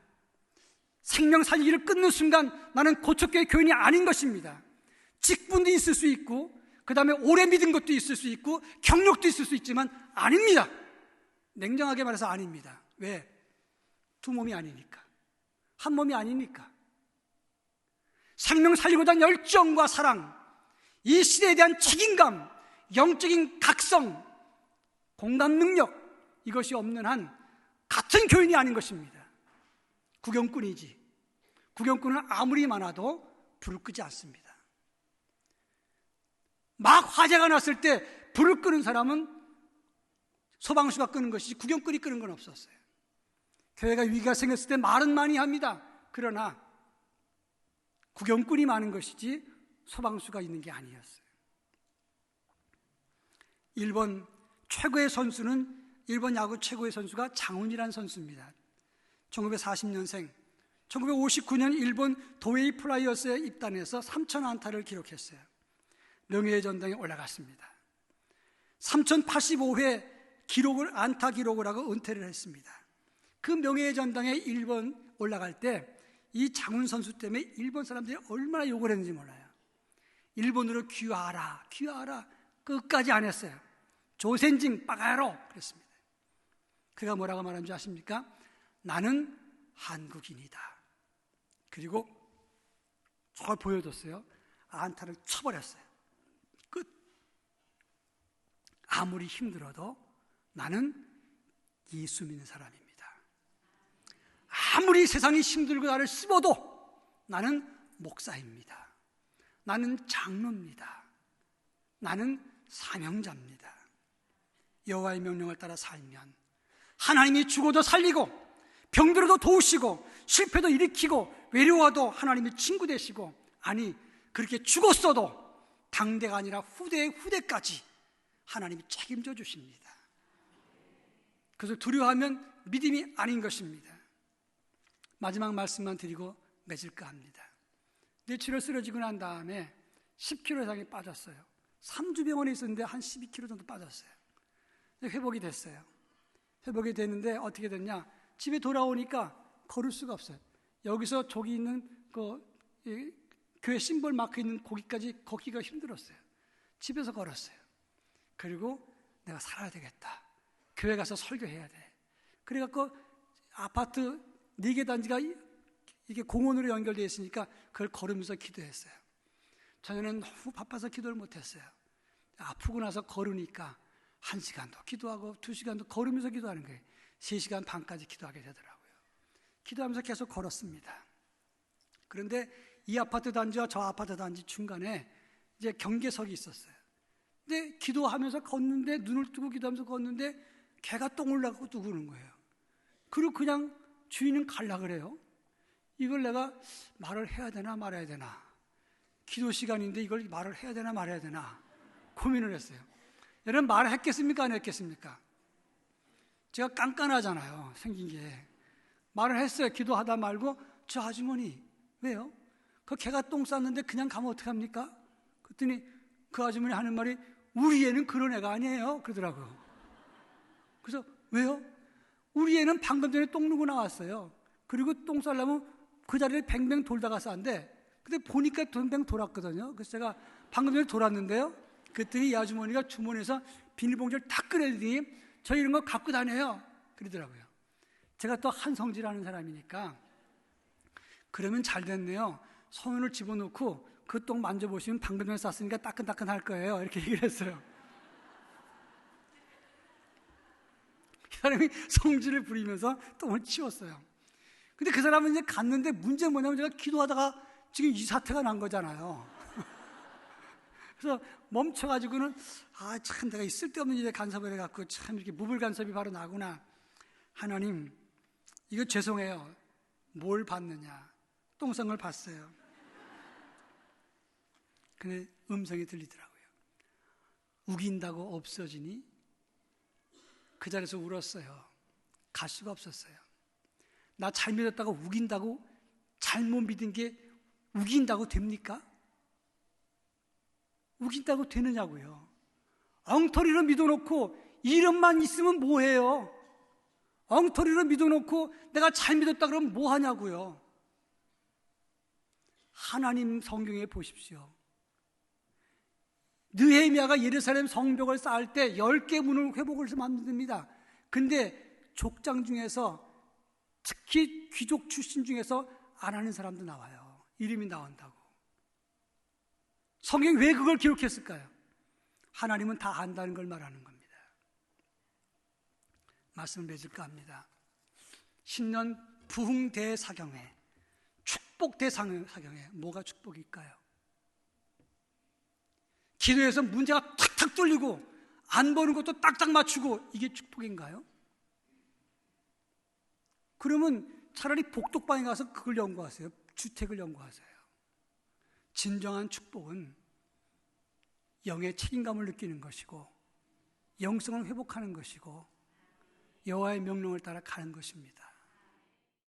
생명 살리기를 끊는 순간 나는 고척교회 교인이 아닌 것입니다. 직분도 있을 수 있고 그 다음에 오래 믿은 것도 있을 수 있고 경력도 있을 수 있지만 아닙니다. 냉정하게 말해서 아닙니다. 왜? 두 몸이 아니니까. 한 몸이 아니니까. 생명 살리고자 하는 열정과 사랑, 이 시대에 대한 책임감, 영적인 각성, 공감 능력, 이것이 없는 한 같은 교인이 아닌 것입니다. 구경꾼이지. 구경꾼은 아무리 많아도 불을 끄지 않습니다. 막 화재가 났을 때 불을 끄는 사람은 소방수가 끄는 것이지 구경꾼이 끄는 건 없었어요. 교회가 위기가 생겼을 때 말은 많이 합니다. 그러나 구경꾼이 많은 것이지 소방수가 있는 게 아니었어요. 일본 최고의 선수는 일본 야구 최고의 선수가 장훈이라는 선수입니다. 1940년생, 1959년 일본 도웨이 플라이어스에 입단해서 3,000안타를 기록했어요. 명예의 전당에 올라갔습니다. 3,085회 기록을 안타 기록을 하고 은퇴를 했습니다. 그 명예의 전당에 일본 올라갈 때 이 장훈 선수 때문에 일본 사람들이 얼마나 욕을 했는지 몰라요. 일본어로 귀하라, 귀하라 끝까지 안 했어요. 조센징 빠가야로 그랬습니다. 그가 뭐라고 말한 줄 아십니까? 나는 한국인이다. 그리고 저걸 보여줬어요. 안타를 쳐버렸어요. 끝. 아무리 힘들어도 나는 예수 믿는 사람입니다. 아무리 세상이 힘들고 나를 씹어도 나는 목사입니다. 나는 장로입니다. 나는 사명자입니다. 여호와의 명령을 따라 살면 하나님이 죽어도 살리고 병들어도 도우시고 실패도 일으키고 외로워도 하나님이 친구 되시고, 아니 그렇게 죽었어도 당대가 아니라 후대의 후대까지 하나님이 책임져 주십니다. 그래서 두려워하면 믿음이 아닌 것입니다. 마지막 말씀만 드리고 맺을까 합니다. 뇌출혈 쓰러지고 난 다음에 10kg 이상이 빠졌어요. 3주 병원에 있었는데 한 12kg 정도 빠졌어요. 회복이 됐어요. 회복이 됐는데 어떻게 됐냐? 집에 돌아오니까 걸을 수가 없어요. 여기서 저기 있는 교회 심볼 마크 있는 거기까지 걷기가 힘들었어요. 집에서 걸었어요. 그리고 내가 살아야 되겠다. 교회 가서 설교해야 돼. 그래갖고 아파트 4개 단지가 이게 공원으로 연결되어 있으니까 그걸 걸으면서 기도했어요. 저는 너무 바빠서 기도를 못했어요. 아프고 나서 걸으니까 1시간도 기도하고 2시간도 걸으면서 기도하는 거예요. 3시간 반까지 기도하게 되더라고요. 기도하면서 계속 걸었습니다. 그런데 이 아파트 단지와 저 아파트 단지 중간에 이제 경계석이 있었어요. 근데 기도하면서 걷는데, 눈을 뜨고 기도하면서 걷는데 개가 똥을 나고 누구는 거예요. 그리고 그냥 주인은 갈라 그래요. 이걸 내가 말을 해야 되나 말아야 되나, 기도 시간인데 이걸 말을 해야 되나 말아야 되나 고민을 했어요. 여러분, 말을 했겠습니까 안 했겠습니까? 제가 깐깐하잖아요, 생긴 게. 말을 했어요. 기도하다 말고, 저 아주머니 왜요? 그 개가 똥 쌌는데 그냥 가면 어떡합니까? 그랬더니 그 아주머니 하는 말이, 우리 애는 그런 애가 아니에요 그러더라고요. 그래서 왜요? 우리 애는 방금 전에 똥 누고 나왔어요. 그리고 똥 싸려면 그 자리를 뱅뱅 돌다가 쌌는데, 근데 보니까 뱅뱅 돌았거든요. 그래서 제가 방금 전에 돌았는데요, 그랬더니 이 아주머니가 주머니에서 비닐봉지를 탁 꺼내더니 저 이런 거 갖고 다녀요 그러더라고요. 제가 또 한성질하는 사람이니까, 그러면 잘 됐네요, 손을 집어넣고 그 똥 만져보시면 방금 전에 쌌으니까 따끈따끈 할 거예요, 이렇게 얘기를 했어요. 이 사람이 성질을 부리면서 똥을 치웠어요. 근데 그 사람은 이제 갔는데, 문제는 뭐냐면 제가 기도하다가 지금 이 사태가 난 거잖아요. 그래서 멈춰가지고는, 참 내가 이 쓸데없는 일에 간섭을 해갖고 참 이렇게 무불 간섭이 바로 나구나. 하나님, 이거 죄송해요. 뭘 봤느냐? 똥성을 봤어요. 근데 음성이 들리더라고요. 우긴다고 없어지니? 그 자리에서 울었어요. 갈 수가 없었어요. 나 잘 믿었다가 우긴다고, 잘못 믿은 게 우긴다고 됩니까? 우긴다고 되느냐고요. 엉터리로 믿어놓고 이름만 있으면 뭐해요? 엉터리로 믿어놓고 내가 잘 믿었다 그러면 뭐하냐고요? 하나님 성경에 보십시오. 느헤미야가 예루살렘 성벽을 쌓을 때 10개 문을 회복을 만듭니다. 근데 족장 중에서 특히 귀족 출신 중에서 안 하는 사람도 나와요. 이름이 나온다고. 성경이 왜 그걸 기록했을까요? 하나님은 다 안다는 걸 말하는 겁니다. 말씀을 맺을까 합니다. 신년 부흥 대사경회, 축복 대사경회, 뭐가 축복일까요? 기도에서 문제가 탁탁 뚫리고 안 보는 것도 딱딱 맞추고 이게 축복인가요? 그러면 차라리 복덕방에 가서 그걸 연구하세요. 주택을 연구하세요. 진정한 축복은 영의 책임감을 느끼는 것이고 영성을 회복하는 것이고 여호와의 명령을 따라 가는 것입니다.